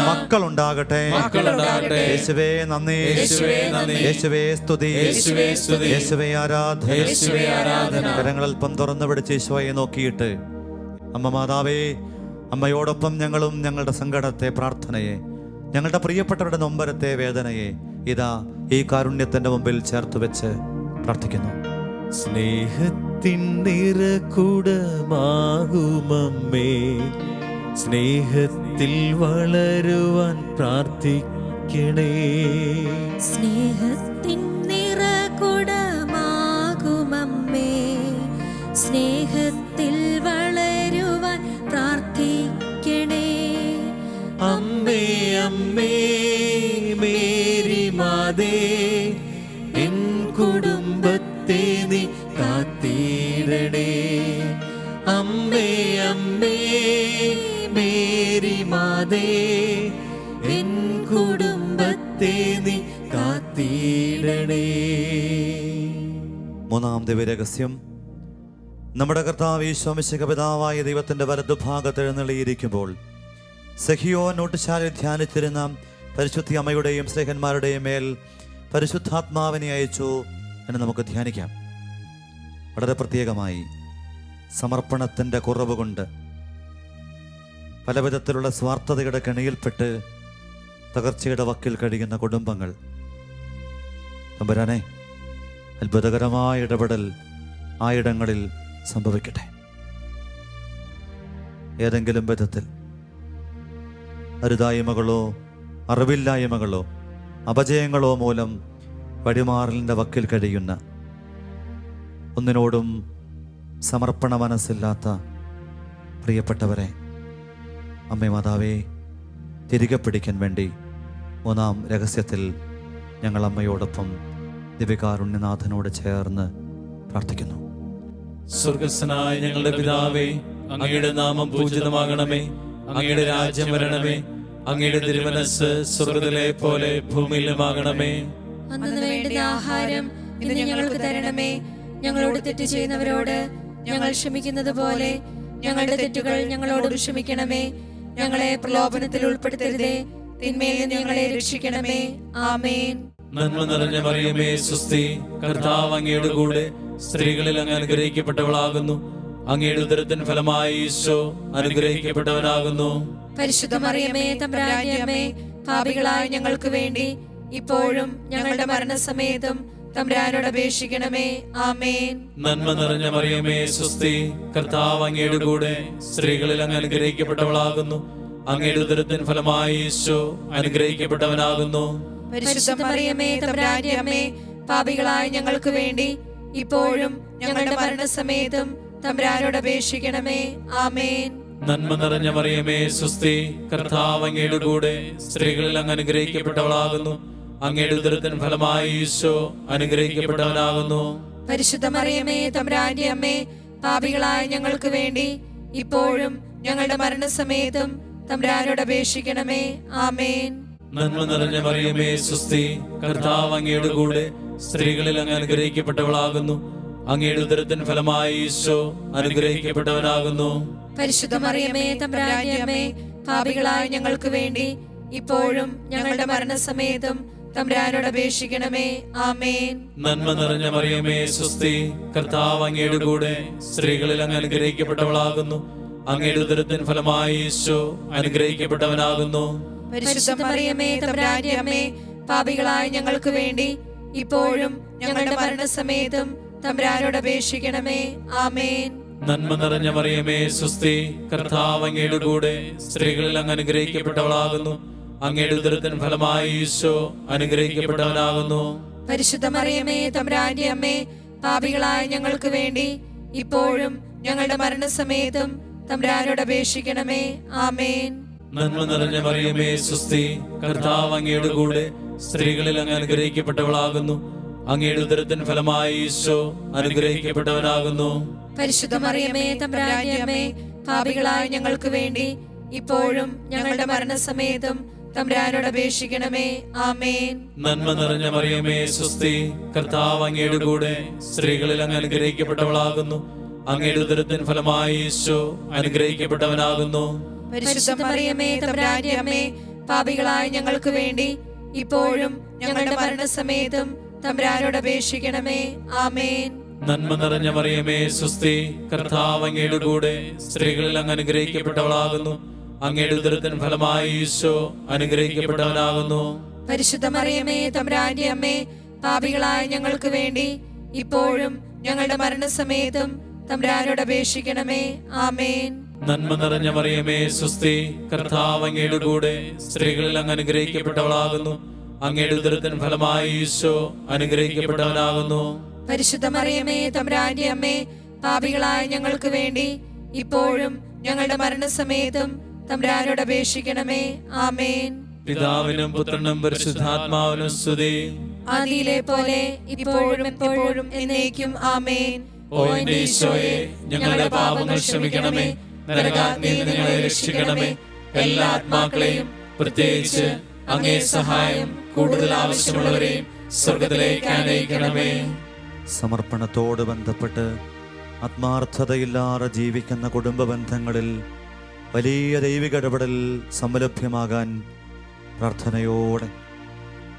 മക്കളുണ്ടാകട്ടെ. യേശുവേ നന്ദി, യേശുവേ സ്തുതി, യേശുവേ ആരാധന. കരങ്ങൾ അല്പം തുറന്നു പിടിച്ച് ഈശോയെ നോക്കിയിട്ട്, അമ്മ മാതാവേ, അമ്മയോടൊപ്പം ഞങ്ങളും ഞങ്ങളുടെ സങ്കടത്തെ, പ്രാർത്ഥനയെ, ഞങ്ങളുടെ പ്രിയപ്പെട്ടവരുടെ നൊമ്പരത്തെ, വേദനയെ ഇതാ ഈ കാരുണ്യത്തിന്റെ മുമ്പിൽ ചേർത്ത് വെച്ച് പ്രാർത്ഥിക്കുന്നു. സ്നേഹത്തിൻ നിറകുടമാകുമമ്മേ, സ്നേഹത്തിൽ വളരുവാൻ പ്രാർത്ഥിക്കണേ. സ്നേഹത്തിൻ നിറകുടമാകുമമ്മേ, സ്നേഹത്തിൽ വളരുവാൻ പ്രാർത്ഥിക്കണേ. അമ്മേ അമ്മേ മേരി മാതേ, എൻ കുടുംബത്തെ നീ കാത്തിടണേ. അമ്മേ അമ്മേ മേരി മാതേ, എൻ കുടുംബത്തെ നീ കാത്തിടണേ. മൂന്നാം ദിവ്യരഹസ്യം. നമ്മുടെ കർത്താവ് ഈശോ മിശിഹ പിതാവായ ദൈവത്തിന്റെ വലതുഭാഗത്ത് എഴുന്നള്ളിയിരിക്കുമ്പോൾ സഹിയോൻ നോട്ടുശാലയിൽ ധ്യാനിച്ചിരുന്ന പരിശുദ്ധ അമ്മയുടെയും സ്നേഹന്മാരുടെയും മേൽ പരിശുദ്ധാത്മാവിനെ അയച്ചു എന്ന് നമുക്ക് ധ്യാനിക്കാം. വളരെ പ്രത്യേകമായി സമർപ്പണത്തിൻ്റെ കുറവ് കൊണ്ട് പലവിധത്തിലുള്ള സ്വാർത്ഥതയുടെ കെണിയിൽപ്പെട്ട് തകർച്ചയുടെ വക്കിൽ കഴിയുന്ന കുടുംബങ്ങൾ, തമ്പുരാനെ, അത്ഭുതകരമായ ഇടപെടൽ ആ ഇടങ്ങളിൽ സംഭവിക്കട്ടെ. ഏതെങ്കിലും വിധത്തിൽ അരുതായ്മകളോ അറിവില്ലായ്മകളോ അപജയങ്ങളോ മൂലം വഴിമാറലിൻ്റെ വക്കിൽ കഴിയുന്ന, ഒന്നിനോടും സമർപ്പണ മനസ്സില്ലാത്ത പ്രിയപ്പെട്ടവരെ അമ്മേ മാതാവേ തിരികെ പിടിക്കാൻ വേണ്ടി മൂന്നാം രഹസ്യത്തിൽ ഞങ്ങൾ അമ്മയോടൊപ്പം ദിവ്യകാരുണ്യനാഥനോട് ചേർന്ന് പ്രാർത്ഥിക്കുന്നു. സ്വർഗസ്ഥനായ ഞങ്ങളുടെ പിതാവേ, അങ്ങയുടെ നാമം പൂജിതമാകണമേ, അങ്ങയുടെ രാജ്യം വരണമേ, അങ്ങയുടെ തിരുമനസ്സ് സ്വർഗ്ഗത്തിലെ പോലെ ഭൂമിയിലുമാകണമേ. അന്നു വേണ്ടുന്ന ആഹാരം ഇന്ന് ഞങ്ങൾക്ക് തരണമേ. ഞങ്ങളോട് തെറ്റ് ചെയ്യുന്നവരോട് ഞങ്ങൾ ക്ഷമിക്കുന്നത് പോലെ ഞങ്ങളുടെ തെറ്റുകൾ ഞങ്ങളോട് ക്ഷമിക്കണമേ. ഞങ്ങളെ പ്രലോഭനത്തിൽ ഉൾപ്പെടുത്തരുതേ, തിന്മയിൽ നിന്ന് ഞങ്ങളെ രക്ഷിക്കണമേ. ആമേൻ. നന്മ നിറഞ്ഞ മറിയമേ സ്വസ്തി, കർത്താവ് അങ്ങയുടെ കൂടെ സ്ത്രീകളിൽ അങ്ങ് അനുഗ്രഹിക്കപ്പെട്ടവളാകുന്നു. അങ്ങയുടെ ഉദരത്തിൻ ഫലമായി ഈശോ അനുഗ്രഹിക്കപ്പെട്ടവനാകുന്നു. പരിശുദ്ധ മറിയമേ തമ്പുരാന്റെ അമ്മേ, പാപികളായ ഞങ്ങൾക്ക് വേണ്ടി ഇപ്പോഴും ഞങ്ങളുടെ മരണസമയത്തും തമ്പുരാനോട് അപേക്ഷിക്കണമേ. ആമേൻ. നന്മ നിറഞ്ഞ മറിയമേ സ്വസ്തി, കർത്താവ് അങ്ങയുടെ കൂടെ സ്ത്രീകളിൽ അങ്ങ് അനുഗ്രഹിക്കപ്പെട്ടവളാകുന്നു. അങ്ങയുടെ ഉദരത്തിൻ ഫലമായി ഈശോ അനുഗ്രഹിക്കപ്പെട്ടവനാകുന്നു. പരിശുദ്ധ മറിയമേ തമ്പുരാന്റെ അമ്മേ, പാപികളായ ഞങ്ങൾക്ക് വേണ്ടി ഇപ്പോഴും ഞങ്ങളുടെ മരണസമയത്തും തമ്പുരാനോട് അപേക്ഷിക്കണമേ. ആമേൻ. നന്മ നിറഞ്ഞ മറിയമേ സ്വസ്തി, കർത്താവ് അങ്ങയുടെ കൂടെ സ്ത്രീകളിൽ അങ്ങ് അനുഗ്രഹിക്കപ്പെട്ടവളാകുന്നു. അങ്ങയുടെ ഉദരത്തിൻ ഫലമായി ഈശോ അനുഗ്രഹിക്കപ്പെട്ടവനാകുന്നു. പരിശുദ്ധ മറിയമേ തമ്പുരാന്റെ അമ്മേ, പാപികളായ ഞങ്ങൾക്ക് വേണ്ടി ഇപ്പോഴും ഞങ്ങളുടെ മരണസമയത്തും തമ്പുരാനോട് അപേക്ഷിക്കണമേ. ആമേൻ. നന്മ നിറഞ്ഞ മറിയമേ സ്വസ്തി, കർത്താവ് അങ്ങയുടെ കൂടെ സ്ത്രീകളിൽ അങ്ങ് അനുഗ്രഹിക്കപ്പെട്ടവളാകുന്നു. അങ്ങയുടെ ഉദരത്തിൻ ഫലമായി ഈശോ അനുഗ്രഹിക്കപ്പെട്ടവനാകുന്നു. പരിശുദ്ധ മറിയമേ തമ്പുരാന്റെ അമ്മേ, പാപികളായ ഞങ്ങൾക്ക് വേണ്ടി ഇപ്പോഴും ഞങ്ങളുടെ മരണസമയത്തും തമ്പുരാനോട് അപേക്ഷിക്കണമേ. ആമേൻ. നന്മ നിറഞ്ഞ മറിയമേ സ്വസ്തി, കർത്താവ് അങ്ങയുടെ കൂടെ സ്ത്രീകളിൽ അങ്ങ് അനുഗ്രഹിക്കപ്പെട്ടവളാകുന്നു. അങ്ങയുടെ ഉദരത്തിൻ ഫലമായി ഈശോ അനുഗ്രഹിക്കപ്പെട്ടവനാകുന്നു. പരിശുദ്ധ മറിയമേ തമ്പുരാന്റെ അമ്മേ, പാപികളായ ഞങ്ങൾക്ക് വേണ്ടി ഇപ്പോഴും ഞങ്ങളുടെ മരണസമയത്തും തമ്പുരാനോട് അപേക്ഷിക്കണമേ. ആമേൻ. നന്മ നിറഞ്ഞ മറിയമേ സ്വസ്തി, കർത്താവ് അങ്ങയുടെ കൂടെ സ്ത്രീകളിൽ അങ്ങ് അനുഗ്രഹിക്കപ്പെട്ടവളാകുന്നു. അങ്ങയുടെ ഉദരത്തിൻ ഫലമായി ഈശോ അനുഗ്രഹിക്കപ്പെട്ടവനാകുന്നു. പരിശുദ്ധ മറിയമേ തമ്പുരാന്റെ അമ്മേ, പാപികളായ ഞങ്ങൾക്ക് വേണ്ടി ഇപ്പോഴും ഞങ്ങളുടെ മരണസമയത്തും തമ്പുരാനോട് അപേക്ഷിക്കണമേ. ആമേൻ. നന്മ നിറഞ്ഞ മറിയമേ സ്വസ്തി, കർത്താവ് അങ്ങയുടെ കൂടെ സ്ത്രീകളിൽ അങ്ങ് അനുഗ്രഹിക്കപ്പെട്ടവളാകുന്നു. അങ്ങയുടെ ഉദരത്തിൻ ഫലമായി ഈശോ അനുഗ്രഹിക്കപ്പെട്ടവനാകുന്നു. പരിശുദ്ധ മറിയമേ തമ്പുരാന്റെ അമ്മേ, പാപികളായ ഞങ്ങൾക്ക് വേണ്ടി ഇപ്പോഴും ഞങ്ങളുടെ മരണസമയത്തും തമ്പുരാനോട് അപേക്ഷിക്കണമേ. ആമേൻ. നന്മ നിറഞ്ഞ മറിയമേ സ്വസ്തി, കർത്താവ് അങ്ങയുടെ കൂടെ സ്ത്രീകളിൽ അങ്ങ് അനുഗ്രഹിക്കപ്പെട്ടവളാകുന്നു. അങ്ങയുടെ ഉദരത്തിൻ ഫലമായി ഈശോ അനുഗ്രഹിക്കപ്പെട്ടവനാകുന്നു. പരിശുദ്ധ മറിയമേ തമ്പുരാന്റെ അമ്മേ, പാപികളായ ഞങ്ങൾക്ക് വേണ്ടി ഇപ്പോഴും ഞങ്ങളുടെ മരണസമയത്തും തമ്പുരാനോട് അപേക്ഷിക്കണമേ. ആമേൻ. നന്മ നിറഞ്ഞ മറിയമേ സ്വസ്തി, കർത്താവ് അങ്ങയുടെ കൂടെ സ്ത്രീകളിൽ അങ്ങ് അനുഗ്രഹിക്കപ്പെട്ടവളാകുന്നു. അങ്ങയുടെ ഉദരത്തിൻ ഫലമായി ഈശോ അനുഗ്രഹിക്കപ്പെട്ടവനാകുന്നു. പരിശുദ്ധ മറിയമേ തമ്പുരാന്റെ അമ്മേ, പാപികളായ ഞങ്ങൾക്ക് വേണ്ടി ഇപ്പോഴും ഞങ്ങളുടെ മരണസമയത്തും തമ്പുരാനോട് അപേക്ഷിക്കണമേ. ആമേൻ. നന്മ നിറഞ്ഞ മറിയമേ സ്വസ്തി, കർത്താവ് അങ്ങയുടെ കൂടെ സ്ത്രീകളിൽ അങ്ങ് അനുഗ്രഹിക്കപ്പെട്ടവളാകുന്നു. അങ്ങയുടെ ഉദരത്തിൻ ഫലമായി ഈശോ അനുഗ്രഹിക്കപ്പെട്ടവനാകുന്നു. പരിശുദ്ധ മറിയമേ തമ്പുരാന്റെ അമ്മേ, പാപികളായ ഞങ്ങൾക്ക് വേണ്ടി ഇപ്പോഴും ഞങ്ങളുടെ മരണസമയത്തും തമ്പുരാനോട് അപേക്ഷിക്കണമേ. ആമേൻ. പിതാവിനും പുത്രനും പരിശുദ്ധാത്മാവിനും സ്തുതി. ആദിയിലെ പോലെ ഇപ്പോഴും എപ്പോഴും എന്നേക്കും. ആമേൻ. ഓ എന്റെ ഈശോയെ, ഞങ്ങളുടെ പാപങ്ങൾ ക്ഷമിക്കണമേ, നരകാഗ്നിയിൽ നിന്ന് ഞങ്ങളെ രക്ഷിക്കണമേ. എല്ലാ ആത്മാക്കളെയും പ്രത്യേകിച്ച് അങ്ങേ സഹായം കൂടുതൽ ആവശ്യമുള്ളവരെയും സ്വർഗത്തിലേക്ക് ആനയിക്കണമേ. സമർപ്പണത്തോട് ബന്ധപ്പെട്ട് ആത്മാർത്ഥതയില്ലാതെ ജീവിക്കുന്ന കുടുംബ ബന്ധങ്ങളിൽ വലിയ ദൈവിക ഇടപെടൽ സംലഭ്യമാകാൻ പ്രാർത്ഥനയോടെ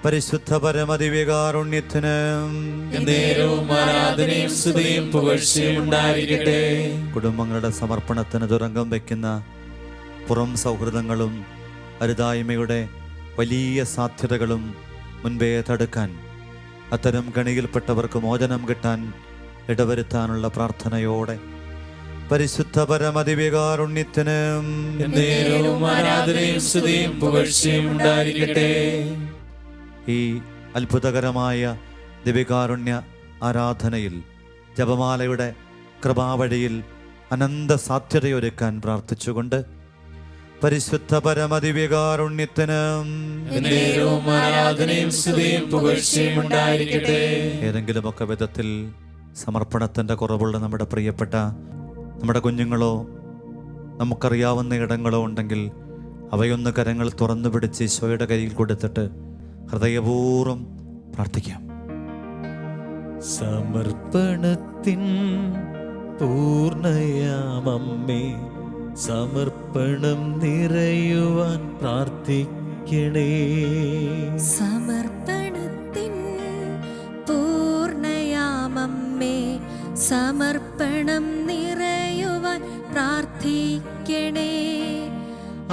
പരിശുദ്ധ പരമദിവ്യകാരുണ്യത്തിന് നേരവും ആരാധനയും സ്തുതിയും പുകഴ്ചയും ഉണ്ടായിരിക്കട്ടെ. കുടുംബങ്ങളുടെ സമർപ്പണത്തിന് തുരങ്കം വയ്ക്കുന്ന പുറം സൗഹൃദങ്ങളും അരുതായ്മയുടെ വലിയ സാധ്യതകളും മുൻപേ തടുക്കാൻ, അത്തരം കണിയിൽപ്പെട്ടവർക്ക് മോചനം കിട്ടാൻ ഇടവരുത്താനുള്ള പ്രാർത്ഥനയോടെ പരിശുദ്ധ പരമദിവ്യകാരുണ്യത്തിന് നേരവും ആരാധനയും സ്തുതിയും പുകഴ്ചയും ഉണ്ടായിരിക്കട്ടെ. ഈ അത്ഭുതകരമായ ദിവ്യകാരുണ്യ ആരാധനയിൽ ജപമാലയുടെ കൃപാവഴിയിൽ അനന്ത സാധ്യതയൊരുക്കാൻ പ്രാർത്ഥിച്ചുകൊണ്ട് പരിശുദ്ധ പരമദിവ്യകാരുണ്യത്തിന് നേരവും ആരാധനയും സ്തുതിയും പുകഴ്ചയും ഉണ്ടായിരിക്കട്ടെ. ഏതെങ്കിലുമൊക്കെ വിധത്തിൽ സമർപ്പണത്തിൻ്റെ കുറവുള്ള നമ്മുടെ പ്രിയപ്പെട്ട നമ്മുടെ കുഞ്ഞുങ്ങളോ നമുക്കറിയാവുന്ന ഇടങ്ങളോ ഉണ്ടെങ്കിൽ അവയൊന്ന് കരങ്ങൾ തുറന്നു പിടിച്ച് ഈശോയുടെ കയ്യിൽ കൊടുത്തിട്ട് ഹൃദയപൂർവ്വം പ്രാർത്ഥിക്കാം. സമർപ്പണത്തിൻ പൂർണ്ണയാമമ്മേ, സമർപ്പണം നിറയുവാൻ പ്രാർത്ഥിക്കണേ. സമർപ്പണത്തിൻ പൂർണ്ണയാമമ്മേ, സമർപ്പണം നിറയുവാൻ പ്രാർത്ഥിക്കണേ.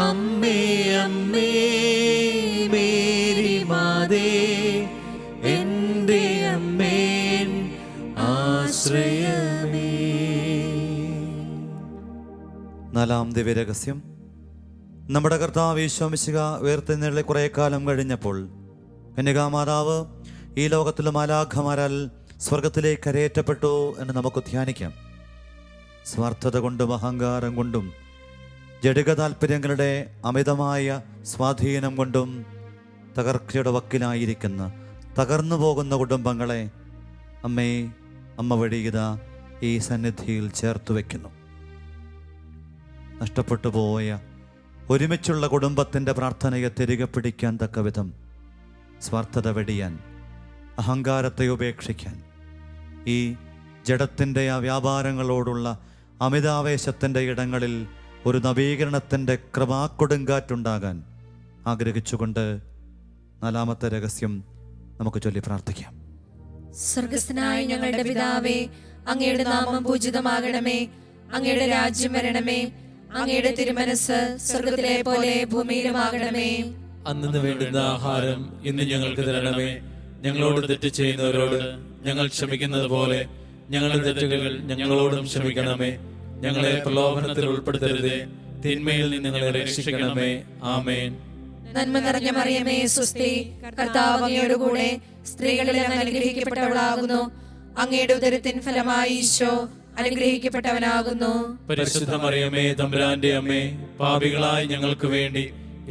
അമ്മേ അമ്മേ മേരി മാതേ, എൻ്റെ അമ്മേൻ ആശ്രയമേ. നാലാം ദിവ്യരഹസ്യം. നമ്മുടെ കർത്താവ് ഈശോ മിശിഹ ഉയർത്തെഴുന്നള്ളി കുറേ കാലം കഴിഞ്ഞപ്പോൾ കന്യകാമാതാവ് ഈ ലോകത്തിലെ മാലാഖമാരാൽ സ്വർഗത്തിലേക്ക് കരയേറ്റപ്പെട്ടു എന്ന് നമുക്ക് ധ്യാനിക്കാം. സ്വാർത്ഥത കൊണ്ടും അഹങ്കാരം കൊണ്ടും ജഡിക താല്പര്യങ്ങളുടെ അമിതമായ സ്വാധീനം കൊണ്ടും തകർച്ചയുടെ വക്കിലായിരിക്കുന്ന തകർന്നു പോകുന്ന കുടുംബങ്ങളെ അമ്മ വഴി ഇതാ ഈ സന്നിധിയിൽ ചേർത്ത് വയ്ക്കുന്നു. നഷ്ടപ്പെട്ടു പോയ ഒരുമിച്ചുള്ള കുടുംബത്തിൻ്റെ പ്രാർത്ഥനയെ തിരികെ പിടിക്കാൻ തക്ക വിധം സ്വാർത്ഥത വെടിയാൻ, അഹങ്കാരത്തെ ഉപേക്ഷിക്കാൻ, ഈ ജഡത്തിൻ്റെ ആ വ്യാപാരങ്ങളോടുള്ള അമിതാവേശത്തിൻ്റെ ഇടങ്ങളിൽ ഒരു നവീകരണത്തിൻ്റെ കൃപാക്കൊടുങ്കാറ്റുണ്ടാകാൻ ആഗ്രഹിച്ചുകൊണ്ട് നാലാമത്തെ രഹസ്യം നമുക്ക് ചൊല്ലി പ്രാർത്ഥിക്കാം. സ്വർഗസ്ഥനായ ഞങ്ങളുടെ പിതാവേ, അങ്ങയുടെ നാമം പൂജിതമാകണമേ. അങ്ങയുടെ രാജ്യം വരണമേ. അങ്ങയുടെ തിരുമനസ് സ്വർഗത്തിലെ പോലെ ഭൂമിയിലുമാകണമേ. അന്നു വേണ്ടുന്ന ആഹാരം ഇന്ന് ഞങ്ങൾക്ക് തരണമേ. ഞങ്ങളോട് തെറ്റ് ചെയ്യുന്നവരോട് ഞങ്ങൾ ക്ഷമിക്കുന്നത് പോലെ ഞങ്ങളുടെ തെറ്റുകൾ ഞങ്ങളോടും ക്ഷമിക്കണമേ. ഞങ്ങളെ പ്രലോഭനത്തിൽ ഉൾപ്പെടുത്തരുതേ, തിന്മയിൽ നിന്ന് ഞങ്ങളെ രക്ഷിക്കണമേ. ആമേൻ. നന്മ നിറഞ്ഞ മറിയമേ സ്വസ്തി, കർത്താവ് അങ്ങയോട് കൂടെ സ്ത്രീകളിൽ അങ്ങ് അനുഗ്രഹിക്കപ്പെട്ടവളാകുന്നു. അങ്ങയുടെ ഉദരത്തിൻ ഫലമായി ഈശോ അനുഗ്രഹിക്കപ്പെട്ടവനാകുന്നു. പരിശുദ്ധ മറിയമേ തമ്പുരാന്റെ അമ്മേ, പാപികളായ ഞങ്ങൾക്ക് വേണ്ടി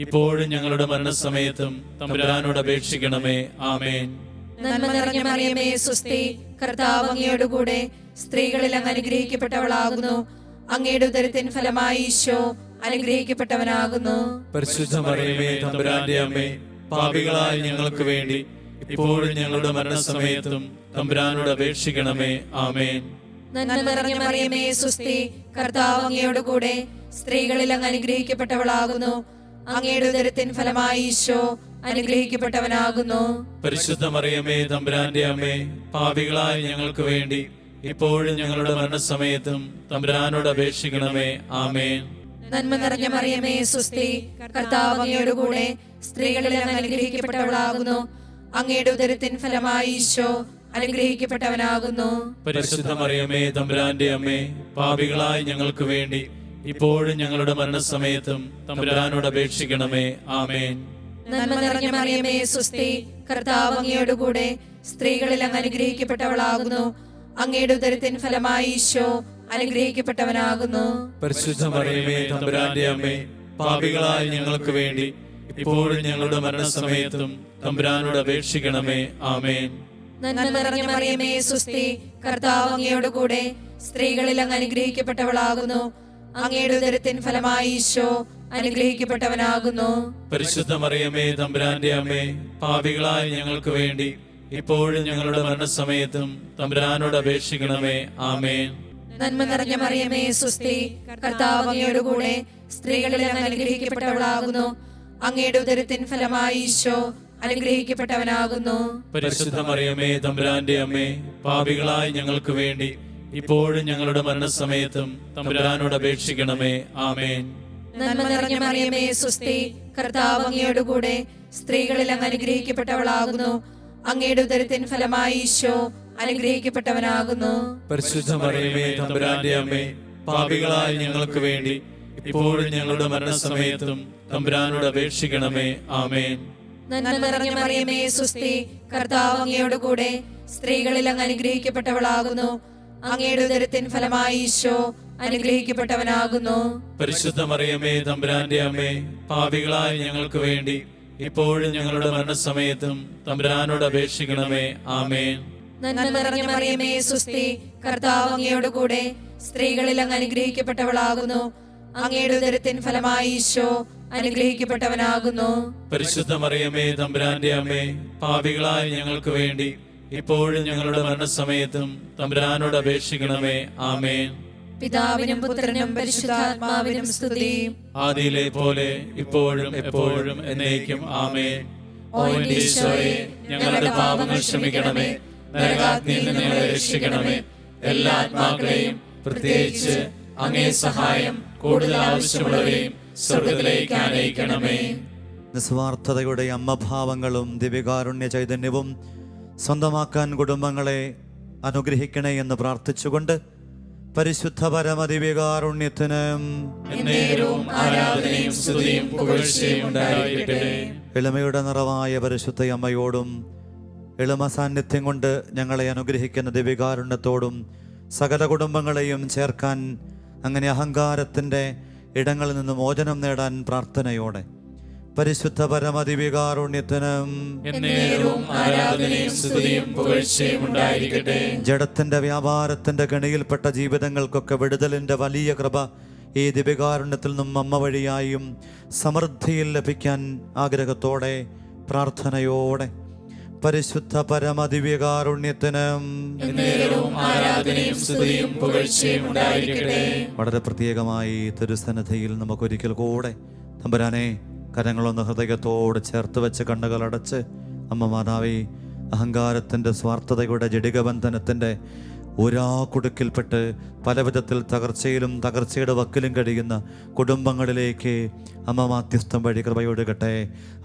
ഇപ്പോഴും ഞങ്ങളുടെ മരണസമയത്തും തമ്പുരാനോട് അപേക്ഷിക്കണമേ. ആമേൻ. നന്മ നിറഞ്ഞ മറിയമേ സ്വസ്തി, കർത്താവ് അങ്ങയോട് കൂടെ സ്ത്രീകളിൽ അങ്ങ് അനുഗ്രഹിക്കപ്പെട്ടവളാകുന്നു. അങ്ങയുടെ ഉദരത്തിൻ ഫലമായി ഈശോ അനുഗ്രഹിക്കപ്പെട്ടവനാകുന്നു. പരിശുദ്ധ മറിയമേ തമ്പുരാന്റെ അമ്മേ, പാപികളായ ഞങ്ങൾക്ക് വേണ്ടി ഇപ്പോഴും ഞങ്ങളുടെ മരണസമയത്തും തമ്പുരാനോട് അപേക്ഷിക്കണമേ. ആമേൻ. നന്മ നിറഞ്ഞ മറിയമേ സ്വസ്തി, കർത്താവ് അങ്ങയോട് കൂടെ സ്ത്രീകളിൽ അങ്ങ് അനുഗ്രഹിക്കപ്പെട്ടവളാകുന്നു. അങ്ങയുടെ ഉദരത്തിൻ ഫലമായി ഈശോ അനുഗ്രഹിക്കപ്പെട്ടവനാകുന്നു. പരിശുദ്ധ മറിയമേ തമ്പുരാന്റെ അമ്മേ, പാപികളായ ഞങ്ങൾക്ക് വേണ്ടി ഇപ്പോഴും ഞങ്ങളുടെ മരണസമയത്തും തമ്പുരാനോട് അപേക്ഷിക്കണമേ. ആമേൻ. നന്മ നിറഞ്ഞ മറിയമേ സ്വസ്തി, കർത്താവ് അങ്ങയോട് കൂടെ സ്ത്രീകളിൽ അങ്ങ് അനുഗ്രഹിക്കപ്പെട്ടവളാകുന്നു. അങ്ങയുടെ ഉദരത്തിൻ ഫലമായി ഈശോ അനുഗ്രഹിക്കപ്പെട്ടവനാകുന്നു. പരിശുദ്ധ മറിയമേ തമ്പുരാന്റെ അമ്മേ, പാപികളായ ഞങ്ങൾക്ക് വേണ്ടി ഇപ്പോഴും ഞങ്ങളുടെ മരണസമയത്തും തമ്പുരാനോട് അപേക്ഷിക്കണമേ. ആമേൻ. നന്മ നിറഞ്ഞ മറിയമേ സ്വസ്തി, കർത്താവ് അങ്ങയോട് കൂടെ സ്ത്രീകളിൽ അങ്ങ് അനുഗ്രഹിക്കപ്പെട്ടവളാകുന്നു. അങ്ങയുടെ ഉദരത്തിൻ ഫലമായി ഈശോ അനുഗ്രഹിക്കപ്പെട്ടവനാകുന്നു. പരിശുദ്ധ മറിയമേ തമ്പുരാന്റെ അമ്മേ, പാപികളായ ഞങ്ങൾക്ക് വേണ്ടി ഇപ്പോഴും ഞങ്ങളുടെ മരണസമയത്തും തമ്പുരാനോട് അപേക്ഷിക്കണമേ. ആമേൻ. നന്മ നിറഞ്ഞ മറിയമേ സ്വസ്തി, കർത്താവ് അങ്ങയോട് കൂടെ സ്ത്രീകളിൽ അങ്ങ് അനുഗ്രഹിക്കപ്പെട്ടവളാകുന്നു. അങ്ങയുടെ ഉദരത്തിൻ ഫലമായി ഈശോ അനുഗ്രഹിക്കപ്പെട്ടവനാകുന്നു. പരിശുദ്ധ മറിയമേ തമ്പുരാന്റെ അമ്മേ, പാപികളായ ഞങ്ങൾക്ക് വേണ്ടി ഇപ്പോഴും ഞങ്ങളുടെ മരണസമയത്തും തമ്പുരാനോട് അപേക്ഷിക്കണമേ. ആമേൻ. നന്മ നിറഞ്ഞ മറിയമേ സ്വസ്തി, കർത്താവ് അങ്ങയോട് കൂടെ സ്ത്രീകളിൽ അങ്ങ് അനുഗ്രഹിക്കപ്പെട്ടവളാകുന്നു. അങ്ങയുടെ ഉദരത്തിൻ ഫലമായി ഈശോ അനുഗ്രഹിക്കപ്പെട്ടവനാകുന്നു. പരിശുദ്ധ മറിയമേ തമ്പുരാന്റെ അമ്മേ, പാപികളായ ഞങ്ങൾക്ക് വേണ്ടി ഇപ്പോഴും ഞങ്ങളുടെ മരണസമയത്തും തമ്പുരാനോട് അപേക്ഷിക്കണമേ. ആമേൻ. നന്മ നിറഞ്ഞ മറിയമേ സ്വസ്തി, കർത്താവ് അങ്ങയോട് കൂടെ സ്ത്രീകളിൽ അങ്ങ് അനുഗ്രഹിക്കപ്പെട്ടവളാകുന്നു. അങ്ങയുടെ ഉദരത്തിൻ ഫലമായി ഈശോ അനുഗ്രഹിക്കപ്പെട്ടവനാകുന്നു. പരിശുദ്ധ മറിയമേ തമ്പുരാന്റെ അമ്മേ, പാപികളായ ഞങ്ങൾക്ക് വേണ്ടി ഇപ്പോഴും ഞങ്ങളുടെ മരണസമയത്തും തമ്പുരാനോട് അപേക്ഷിക്കണമേ. ആമേൻ. നന്മ നിറഞ്ഞ മറിയമേ സ്വസ്തി, കർത്താവ് അങ്ങയോട് കൂടെ സ്ത്രീകളിൽ അങ്ങ് അനുഗ്രഹിക്കപ്പെട്ടവളാകുന്നു. അങ്ങയുടെ ഉദരത്തിൻ ഫലമായി ഈശോ അനുഗ്രഹിക്കപ്പെട്ടവനാകുന്നു. പരിശുദ്ധ മറിയമേ തമ്പുരാന്റെ അമ്മേ, പാപികളായ ഞങ്ങൾക്ക് വേണ്ടി ഇപ്പോഴും ഞങ്ങളുടെ മരണസമയത്തും തമ്പുരാനോട് അപേക്ഷിക്കണമേ. ആമേൻ. നന്മ നിറഞ്ഞ മറിയമേ സ്വസ്തി, കർത്താവ് അങ്ങയോട് കൂടെ സ്ത്രീകളിൽ അങ്ങ് അനുഗ്രഹിക്കപ്പെട്ടവളാകുന്നു. അങ്ങയുടെ ഉദരത്തിൻ ഫലമായി ഈശോ അനുഗ്രഹിക്കപ്പെട്ടവനാകുന്നു. പരിശുദ്ധ മറിയമേ തമ്പുരാന്റെ അമ്മേ, പാപികളായ ഞങ്ങൾക്ക് വേണ്ടി ഇപ്പോഴും ഞങ്ങളുടെ മരണസമയത്തും തമ്പുരാനോട് അപേക്ഷിക്കണമേ. ആമേൻ. പിതാവിനും പുത്രനും പരിശുദ്ധാത്മാവിനും സ്തുതി. ആദിയിലെ പോലെ ഇപ്പോഴും എപ്പോഴും എന്നേക്കും. ആമേൻ. ഓ എന്റെ ഈശോയെ, ഞങ്ങളുടെ പാപങ്ങൾ ക്ഷമിക്കണമേ, നരകാഗ്നിയിൽ നിന്ന് ഞങ്ങളെ രക്ഷിക്കണമേ. എല്ലാ ആത്മാക്കളെയും പ്രത്യേകിച്ച് അങ്ങേ സഹായം കൂടുതൽ ആവശ്യമുള്ളവരെയും സ്വർഗ്ഗത്തിലേക്ക് ആനയിക്കണമേ. നിസ്വാർത്ഥതയുടെ അമ്മഭാവങ്ങളും ദിവ്യകാരുണ്യ ചൈതന്യവും സ്വന്തമാക്കാൻ കുടുംബങ്ങളെ അനുഗ്രഹിക്കണേ എന്ന് പ്രാർത്ഥിച്ചുകൊണ്ട് പരിശുദ്ധ പരമദിവ്യകാരുണ്യത്തിന് എന്നേരവും ആരാധനയും സ്തുതിയും പുകഴ്ചയും ഉണ്ടായിരിക്കട്ടെ. എളിമയുടെ നിറവായ പരിശുദ്ധ അമ്മയോടും എളിമ സാന്നിധ്യം കൊണ്ട് ഞങ്ങളെ അനുഗ്രഹിക്കുന്ന ദിവ്യകാരുണ്യത്തോടും സകല കുടുംബങ്ങളെയും ചേർക്കാൻ, അങ്ങനെ അഹങ്കാരത്തിൻ്റെ ഇടങ്ങളിൽ നിന്ന് മോചനം നേടാൻ പ്രാർത്ഥനയോടെ പരിശുദ്ധ പരമദിവ്യകാരുണ്യത്തിന് എന്നേരവും ആരാധനയും സ്തുതിയും പുകഴ്ചയും ഉണ്ടായിരിക്കട്ടെ. ജഡത്തിന്റെ വ്യാപാരത്തിന്റെ കെണിയിൽപ്പെട്ട ജീവിതങ്ങൾക്കൊക്കെ വിടുതലിന്റെ വലിയ കൃപ ഈ ദിവ്യകാരുണ്യത്തിൽ നിന്നും അമ്മ വഴിയായും സമൃദ്ധിയിൽ ലഭിക്കാൻ ആഗ്രഹത്തോടെ പ്രാർത്ഥനയോടെ പരിശുദ്ധ പരമദിവ്യകാരുണ്യത്തിന് എന്നേരവും ആരാധനയും സ്തുതിയും പുകഴ്ചയും ഉണ്ടായിരിക്കട്ടെ. വളരെ പ്രത്യേകമായി തിരുസന്നിധിയിൽ നമുക്കൊരിക്കൽ കൂടെ തമ്പുരാനെ കരങ്ങളൊന്ന് ഹൃദയത്തോട് ചേർത്ത് വെച്ച് കണ്ണുകളടച്ച് അമ്മ മാതാവേ, അഹങ്കാരത്തിൻ്റെ സ്വാർത്ഥതയുടെ ജഡികബന്ധനത്തിൻ്റെ ഒരാ കുടുക്കിൽപ്പെട്ട് പല വിധത്തിൽ തകർച്ചയിലും തകർച്ചയുടെ വക്കിലും കഴിയുന്ന കുടുംബങ്ങളിലേക്ക് അമ്മ മാധ്യസ്ഥം വഴി കൃപയൊഴുകട്ടെ.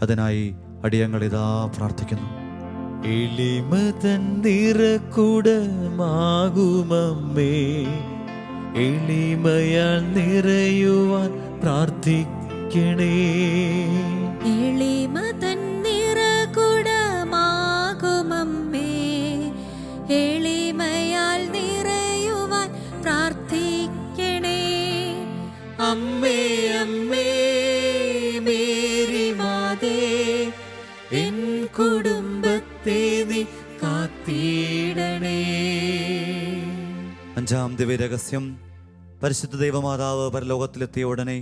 അതിനായി അടിയങ്ങളിതാ പ്രാർത്ഥിക്കുന്നു. എളിമതൻ നിറകുടമാകുമമ്മേ, എളിമയാൽ നിറയുവാൻ പ്രാർത്ഥിക്കണേ. എളിമതൻ നിറകുടമാകുമമ്മേ, എളിമയാൽ നിറയുവാൻ പ്രാർത്ഥിക്കണേ. അമ്മേ അമ്മേ മേരി മാതേ, എൻ കുടുംബത്തെ നീ കാത്തിടണേ. അഞ്ചാം ദിവ്യരഹസ്യം. പരിശുദ്ധ ദൈവമാതാവ് പരലോകത്തിലെത്തിയ ഉടനെ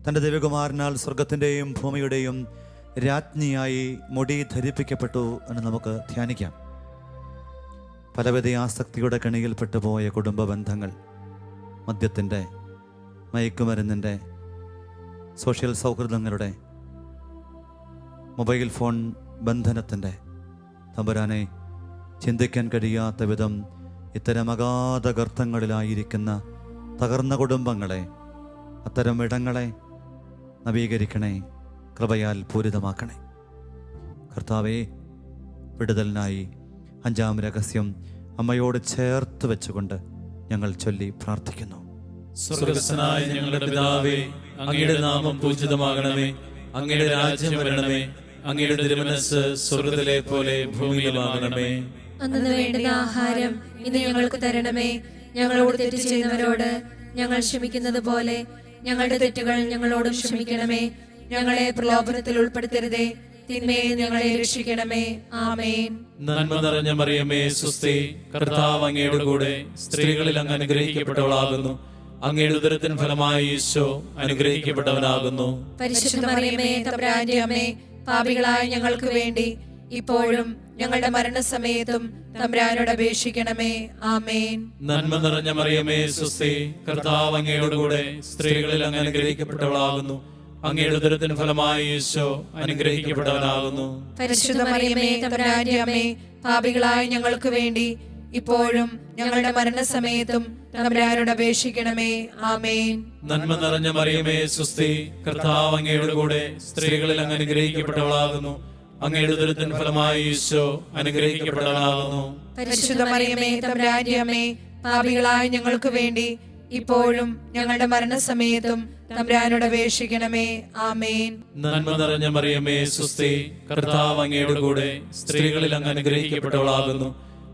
തൻ്റെ ദൈവകുമാരനാൽ സ്വർഗത്തിൻ്റെയും ഭൂമിയുടെയും രാജ്ഞിയായി മുടി ധരിപ്പിക്കപ്പെട്ടു എന്ന് നമുക്ക് ധ്യാനിക്കാം. പലവിധ ആസക്തിയുടെ കെണിയിൽപ്പെട്ടു പോയ കുടുംബ ബന്ധങ്ങൾ, മദ്യത്തിൻ്റെ, മയക്കുമരുന്നിൻ്റെ, സോഷ്യൽ സൗഹൃദങ്ങളുടെ, മൊബൈൽ ഫോൺ ബന്ധനത്തിൻ്റെ, തമ്പുരാനെ ചിന്തിക്കാൻ കഴിയാത്ത വിധം ഇത്തരം അഗാധ ഗർത്തങ്ങളിലായിരിക്കുന്ന തകർന്ന കുടുംബങ്ങളെ, അത്തരം ഇടങ്ങളെ നവീകരിക്കണേ, കൃപയാൽ പൂരിതമാക്കണേ. കർത്താവേ, വിടുതലിനായി അഞ്ചാം രഹസ്യം അമ്മയോട് ചേർത്ത് വെച്ചുകൊണ്ട് ഞങ്ങൾ ചൊല്ലി പ്രാർത്ഥിക്കുന്നു. സ്വർഗ്ഗസ്ഥനായ ഞങ്ങളുടെ പിതാവേ, അങ്ങയുടെ നാമം പൂജിതമാകണമേ, അങ്ങയുടെ രാജ്യം വരണമേ, അങ്ങയുടെ തിരുമനസ്സ് സ്വർഗ്ഗത്തിലെ പോലെ ഭൂമിയിലുമാകണമേ. അന്നു വേണ്ടുന്ന ആഹാരം ഇന്ന് ഞങ്ങൾക്ക് തരണമേ. ഞങ്ങളോട് തെറ്റ് ചെയ്യുന്നവരോട് ഞങ്ങൾ ക്ഷമിക്കുന്നത് പോലെ ഞങ്ങളുടെ തെറ്റുകൾ ഞങ്ങളോടും ക്ഷമിക്കണമേ. ഞങ്ങളെ പ്രലോഭനത്തിൽ ഉൾപ്പെടുത്തരുതേ, തിന്മയെ ഞങ്ങളെ രക്ഷിക്കണമേ. ആമേൻ. നന്മ നിറഞ്ഞ മറിയമേ, സ്വസ്തി, കർത്താവ് അങ്ങയുടെ കൂടെ, സ്ത്രീകളിൽ അങ്ങ് അനുഗ്രഹിക്കപ്പെട്ടവളാകുന്നു. അങ്ങയുടെ ഉദരത്തിൻ ഫലമായി ഈശോ അനുഗ്രഹിക്കപ്പെട്ടവനാകുന്നു. പരിശുദ്ധ മറിയമേ, തമ്പുരാന്റെ അമ്മേ, പാപികളായ ഞങ്ങൾക്ക് വേണ്ടി ഇപ്പോഴും ഞങ്ങളുടെ മരണസമയത്തും തമ്പുരാനോട് അപേക്ഷിക്കണമേ. ആമേൻ. നന്മ നിറഞ്ഞ മറിയമേ, സ്വസ്തി, കർത്താവ് അങ്ങയുടെ കൂടെ, സ്ത്രീകളിൽ അങ്ങ് അനുഗ്രഹിക്കപ്പെട്ടവളാകുന്നു. അങ്ങയുടെ ഉദരത്തിൻ ഫലമായി ഈശോ അനുഗ്രഹിക്കപ്പെട്ടവനാകുന്നു. പരിശുദ്ധ മറിയമേ, തമ്പുരാന്റെ അമ്മേ, പാപികളായ ഞങ്ങൾക്ക് വേണ്ടി ഇപ്പോഴും ഞങ്ങളുടെ മരണസമയത്തും തമ്പുരാനോട് അപേക്ഷിക്കണമേ. ആമേൻ. നന്മ നിറഞ്ഞ മറിയമേ, സ്വസ്തി, കർത്താവ് അങ്ങയുടെ കൂടെ, സ്ത്രീകളിൽ അങ്ങ് അനുഗ്രഹിക്കപ്പെട്ടവളാകുന്നു. അങ്ങയുടെ ഉദരത്തിൻ ഫലമായി ഈശോ അനുഗ്രഹിക്കപ്പെട്ടവനാകുന്നു. പരിശുദ്ധ മറിയമേ, തമ്പുരാന്റെ അമ്മേ, പാപികളായ ഞങ്ങൾക്ക് വേണ്ടി ഇപ്പോഴും ഞങ്ങളുടെ മരണസമയത്തും തമ്പുരാനോട് അപേക്ഷിക്കണമേ. ആമേൻ. നന്മ നിറഞ്ഞ മറിയമേ, സ്വസ്തി, കർത്താവ് അങ്ങയുടെ കൂടെ, സ്ത്രീകളിൽ അങ്ങ് അനുഗ്രഹിക്കപ്പെട്ടവളാകുന്നു.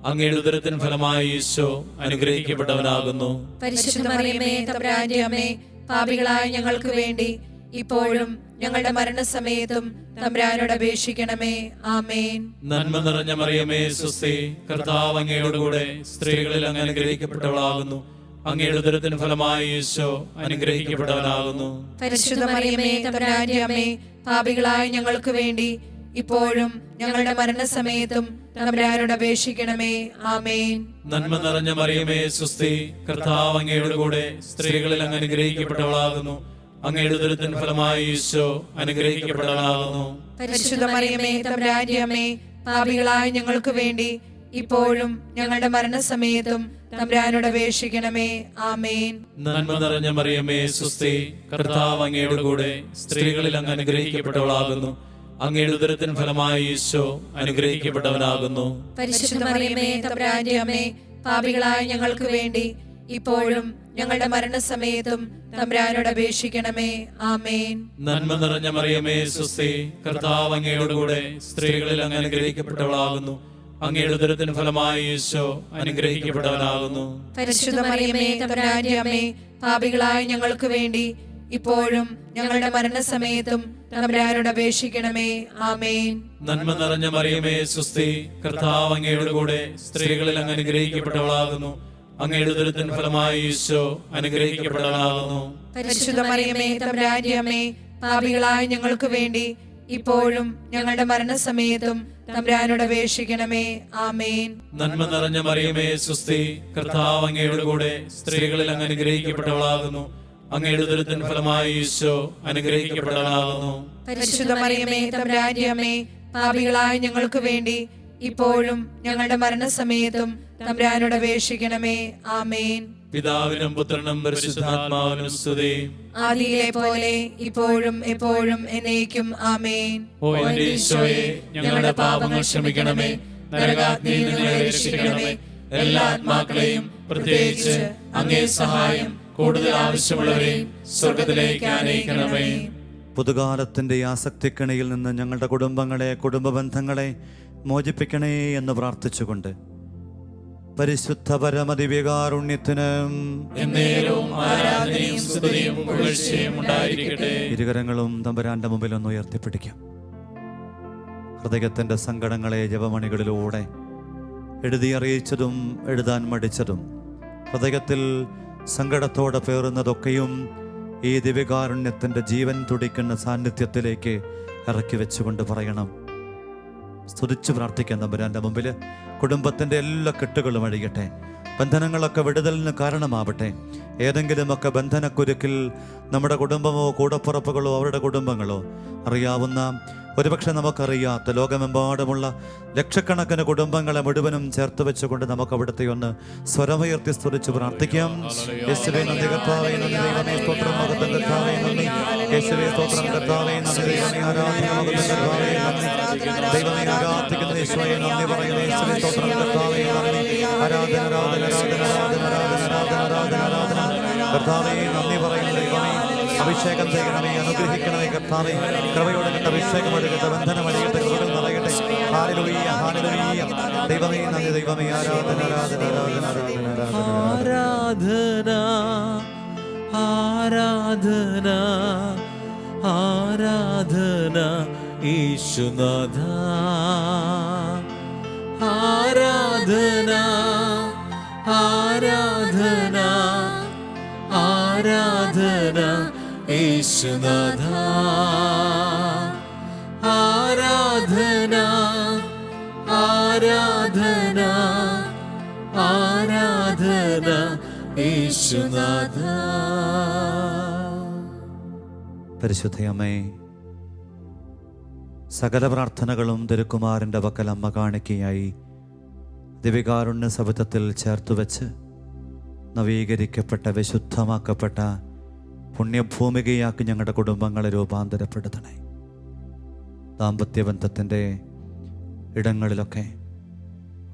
അങ്ങയുടെ ഉദരത്തിൻ ഫലമായി ഈശോ അനുഗ്രഹിക്കപ്പെട്ടവനാകുന്നു. പരിശുദ്ധ മറിയമേ, തമ്പുരാന്റെ അമ്മേ, പാപികളായ ഞങ്ങൾക്ക് വേണ്ടി ഇപ്പോഴും ഞങ്ങളുടെ മരണസമയത്തും തമ്പുരാനോട് അപേക്ഷിക്കണമേ. ആമേൻ. നന്മ നിറഞ്ഞ മറിയമേ, സ്വസ്തി, കർത്താവ് അങ്ങയുടെ കൂടെ, സ്ത്രീകളിൽ അങ്ങ് അനുഗ്രഹിക്കപ്പെട്ടവളാകുന്നു. അങ്ങയുടെ ഉദരത്തിൻ ഫലമായി ഈശോ അനുഗ്രഹിക്കപ്പെട്ടവനാകുന്നു. പരിശുദ്ധ മറിയമേ, തമ്പുരാന്റെ അമ്മേ, പാപികളായ ഞങ്ങൾക്ക് വേണ്ടി ഇപ്പോഴും ഞങ്ങളുടെ മരണസമയത്തും തമ്പുരാനോട് അപേക്ഷിക്കണമേ. ആമേൻ. നന്മ നിറഞ്ഞ മറിയമേ, സ്വസ്തി, കർത്താവ് അങ്ങയുടെ കൂടെ, സ്ത്രീകളിൽ അങ്ങ് അനുഗ്രഹിക്കപ്പെട്ടവളാകുന്നു. അങ്ങയുടെ ഉദരത്തിൻ ഫലമായി ഈശോ അനുഗ്രഹിക്കപ്പെട്ടവനാകുന്നു. പരിശുദ്ധ മറിയമേ, തമ്പുരാന്റെ അമ്മേ, പാപികളായ ഞങ്ങൾക്ക് വേണ്ടി ഇപ്പോഴും ഞങ്ങളുടെ മരണസമയത്തും തമ്പുരാനോട് അപേക്ഷിക്കണമേ. ആമേൻ. നന്മ നിറഞ്ഞ മറിയമേ, സ്വസ്തി, കർത്താവ് അങ്ങയുടെ കൂടെ, സ്ത്രീകളിൽ അങ്ങ് അനുഗ്രഹിക്കപ്പെട്ടവളാകുന്നു. അങ്ങയുടെ ഉദരത്തിൻ ഫലമായി ഈശോ അനുഗ്രഹിക്കപ്പെട്ടവനാകുന്നു. പരിശുദ്ധ മറിയമേ, തമ്പുരാന്റെ അമ്മേ, പാപികളായ ഞങ്ങൾക്ക് വേണ്ടി ഇപ്പോഴും ഞങ്ങളുടെ മരണസമയത്തും തമ്പുരാനോട് അപേക്ഷിക്കണമേ. ആമേൻ. നന്മ നിറഞ്ഞ മറിയമേ, സ്വസ്തി, കർത്താവ് അങ്ങയുടെ കൂടെ, സ്ത്രീകളിൽ അങ്ങ് അനുഗ്രഹിക്കപ്പെട്ടവളാകുന്നു. അങ്ങയുടെ ഉദരത്തിൻ ഫലമായി ഈശോ അനുഗ്രഹിക്കപ്പെട്ടവനാകുന്നു. പരിശുദ്ധ മറിയമേ, തമ്പുരാന്റെ അമ്മേ, പാപികളായ ഞങ്ങൾക്ക് വേണ്ടി ഇപ്പോഴും ഞങ്ങളുടെ മരണസമയത്തും തമ്പുരാനോട് അപേക്ഷിക്കണമേ. ആമേൻ. നന്മ നിറഞ്ഞ മറിയമേ, സ്വസ്തി, കർത്താവ് അങ്ങയുടെ കൂടെ, സ്ത്രീകളിൽ അങ്ങ് അനുഗ്രഹിക്കപ്പെട്ടവളാകുന്നു. അങ്ങയുടെ ഉദരത്തിൻ ഫലമായി ഈശോ അനുഗ്രഹിക്കപ്പെട്ടവനാകുന്നു. പരിശുദ്ധ മറിയമേ, തമ്പുരാന്റെ അമ്മേ, പാപികളായ ഞങ്ങൾക്ക് വേണ്ടി ഇപ്പോഴും ഞങ്ങളുടെ മരണസമയത്തും തമ്പുരാനോട് അപേക്ഷിക്കണമേ. ആമേൻ. നന്മ നിറഞ്ഞ മറിയമേ, സ്വസ്തി, കർത്താവ് അങ്ങയുടെ കൂടെ, സ്ത്രീകളിൽ അങ്ങ് അനുഗ്രഹിക്കപ്പെട്ടവളാകുന്നു. അങ്ങയുടെ ഉദരത്തിൻ ഫലമായി ഈശോ അനുഗ്രഹിക്കപ്പെട്ടവനാകുന്നു. പരിശുദ്ധ മറിയമേ, തമ്പുരാന്റെ അമ്മേ, പാപികളായ ഞങ്ങൾക്ക് വേണ്ടി ഇപ്പോഴും ഞങ്ങളുടെ മരണസമയത്തും തമ്പുരാനോട് അപേക്ഷിക്കണമേ. ആമേൻ. പിതാവിനും പുത്രനും പരിശുദ്ധാത്മാവിനും സ്തുതി. ആദിയിലെ പോലെ ഇപ്പോഴും എപ്പോഴും എന്നേക്കും. ആമേൻ. ഓ എന്റെ ഈശോയെ, ഞങ്ങളുടെ പാപങ്ങൾ ക്ഷമിക്കണമേ, നരകാഗ്നിയിൽ നിന്ന് ഞങ്ങളെ രക്ഷിക്കണമേ. എല്ലാ ആത്മാക്കളെയും പ്രത്യേകിച്ച് അങ്ങേ സഹായം കൂടുതൽ ആവശ്യമുള്ളവരെയും സ്വർഗത്തിലേക്ക് ആനയിക്കണമേ. പുതുകാലത്തിന്റെ ആസക്തിക്കണിയിൽ നിന്ന് ഞങ്ങളുടെ കുടുംബങ്ങളെ, കുടുംബ ബന്ധങ്ങളെ മോചിപ്പിക്കണേ എന്ന് പ്രാർത്ഥിച്ചുകൊണ്ട് പരിശുദ്ധ പരമദിവ്യകാരുണ്യത്തിന് എന്നേരവും ആരാധനയും സ്തുതിയും പുകഴ്ചയും ഉണ്ടായിരിക്കട്ടെ. ഇരുകരങ്ങളും തമ്പുരാന്റെ മുമ്പിൽ ഒന്ന് ഉയർത്തിപ്പിടിക്കാം. ഹൃദയത്തിന്റെ സങ്കടങ്ങളെ ജപമണികളിലൂടെ എഴുതിയറിയിച്ചതും എഴുതാൻ മടിച്ചതും ഹൃദയത്തിൽ സങ്കടത്തോടെ പേറുന്നതൊക്കെയും ഈ ദിവ്യകാരുണ്യത്തിന്റെ ജീവൻ തുടിക്കുന്ന സാന്നിധ്യത്തിലേക്ക് ഇറക്കി വെച്ചുകൊണ്ട് പറയണം. സ്തുതിച്ച് പ്രാർത്ഥിക്കാൻ തമ്പുരാന്റെ മുമ്പിൽ കുടുംബത്തിൻ്റെ എല്ലാ കെട്ടുകളും അഴിയട്ടെ. ബന്ധനങ്ങളൊക്കെ വിടുതലിന് കാരണമാവട്ടെ. ഏതെങ്കിലുമൊക്കെ ബന്ധനക്കുരുക്കിൽ നമ്മുടെ കുടുംബമോ കൂടപ്പുറപ്പുകളോ അവരുടെ കുടുംബങ്ങളോ അറിയാവുന്ന, ഒരുപക്ഷെ നമുക്കറിയാത്ത ലോകമെമ്പാടുമുള്ള ലക്ഷക്കണക്കിന് കുടുംബങ്ങളെ മുഴുവനും ചേർത്ത് വെച്ചുകൊണ്ട് നമുക്ക് അവിടുത്തെ ഒന്ന് സ്വരമുയർത്തി സ്തുതിച്ച് പ്രാർത്ഥിക്കാം. യേശുവേ നന്ദി കർത്താവേ, നന്ദി ദൈവമേ, സ്തോത്രം മഹത്വം കർത്താവേ, നന്ദി യേശുവേ, സ്തോത്രം കർത്താവേ, നന്ദി ദൈവമേ, ആരാധന മഹത്വം കർത്താവേ, നന്ദി ദൈവമേ, ആരാധിക്കുന്ന യേശുവേ, നന്ദി പറയുന്നു യേശുവേ, സ്തോത്രം കർത്താവേ, നന്ദി ആരാധന ആരാധന ആരാധന ആരാധന ആരാധന ആരാധന ആരാധന കർത്താവേ, നന്ദി പറയുന്നു ദൈവമേ. അഭിഷേകം ചെയ്യണമേ, അനുഗ്രഹിക്കണമേ കർത്താവേ. കൃപയോടെ കണ്ട അഭിഷേകം അടിക്കട്ടെ, ബന്ധനം അടിക്കട്ടെ, കൃപകൾ നിറയട്ടെ. Hallelujah hallelujah. ദൈവമേ നന്ദി, ദൈവമേ, ആരാധന ആരാധന ആരാധന ആരാധന ആരാധന ആരാധന ആരാധന യേശുനാഥ. ആരാധന ആരാധന ആരാധന യേശുനാഥ. ആരാധന ആരാധന ആരാധന യേശുനാഥ. പരിശുദ്ധയമ്മേ, സകല പ്രാർത്ഥനകളും തിരുക്കുമാരൻ്റെ പക്കൽ അമ്മ കാണിക്കയായി ദിവ്യകാരുണ്യ സവിധത്തിൽ ചേർത്തുവെച്ച് നവീകരിക്കപ്പെട്ട വിശുദ്ധമാക്കപ്പെട്ട പുണ്യഭൂമികയാക്കി ഞങ്ങളുടെ കുടുംബങ്ങളെ രൂപാന്തരപ്പെടുത്തണേ. ദാമ്പത്യബന്ധത്തിൻ്റെ ഇടങ്ങളിലൊക്കെ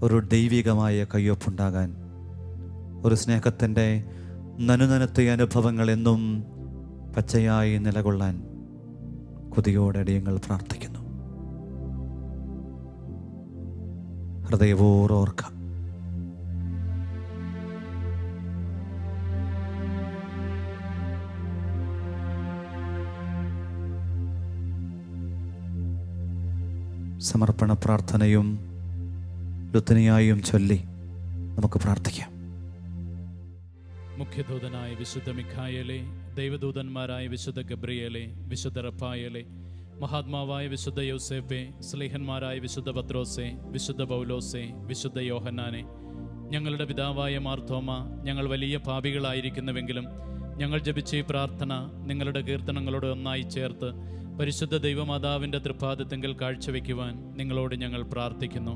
ഒരു ദൈവികമായ കയ്യൊപ്പുണ്ടാകാൻ, ഒരു സ്നേഹത്തിൻ്റെ നനുനനത്തെ അനുഭവങ്ങൾ എന്നും പച്ചയായി നിലകൊള്ളാൻ കൊതിയോടെ അടിയങ്ങൾ പ്രാർത്ഥിക്കുന്നു. ഹൃദയപൂർവ്വം സമർപ്പണ പ്രാർത്ഥനയും ലുത്തനിയായും ചൊല്ലി നമുക്ക് പ്രാർത്ഥിക്കാം. മുഖ്യദൂതനായ വിശുദ്ധ മിഖായേലേ, ദൈവദൂതന്മാരായ വിശുദ്ധ ഗബ്രിയേലേ, വിശുദ്ധ റഫായേലേ, മഹാത്മാവായ വിശുദ്ധ യോസേപ്പേ, സ്ലീഹന്മാരായ വിശുദ്ധ പത്രോസേ, വിശുദ്ധ പൗലോസേ, വിശുദ്ധ യോഹന്നാനെ, ഞങ്ങളുടെ പിതാവായ മാർത്തോമ, ഞങ്ങൾ വലിയ പാപികളായിരിക്കുന്നുവെങ്കിലും ഞങ്ങൾ ജപിച്ച ഈ പ്രാർത്ഥന നിങ്ങളുടെ കീർത്തനങ്ങളോട് ഒന്നായി ചേർത്ത് പരിശുദ്ധ ദൈവമാതാവിൻ്റെ തൃപ്പാദത്തെങ്കിൽ കാഴ്ചവെക്കുവാൻ നിങ്ങളോട് ഞങ്ങൾ പ്രാർത്ഥിക്കുന്നു.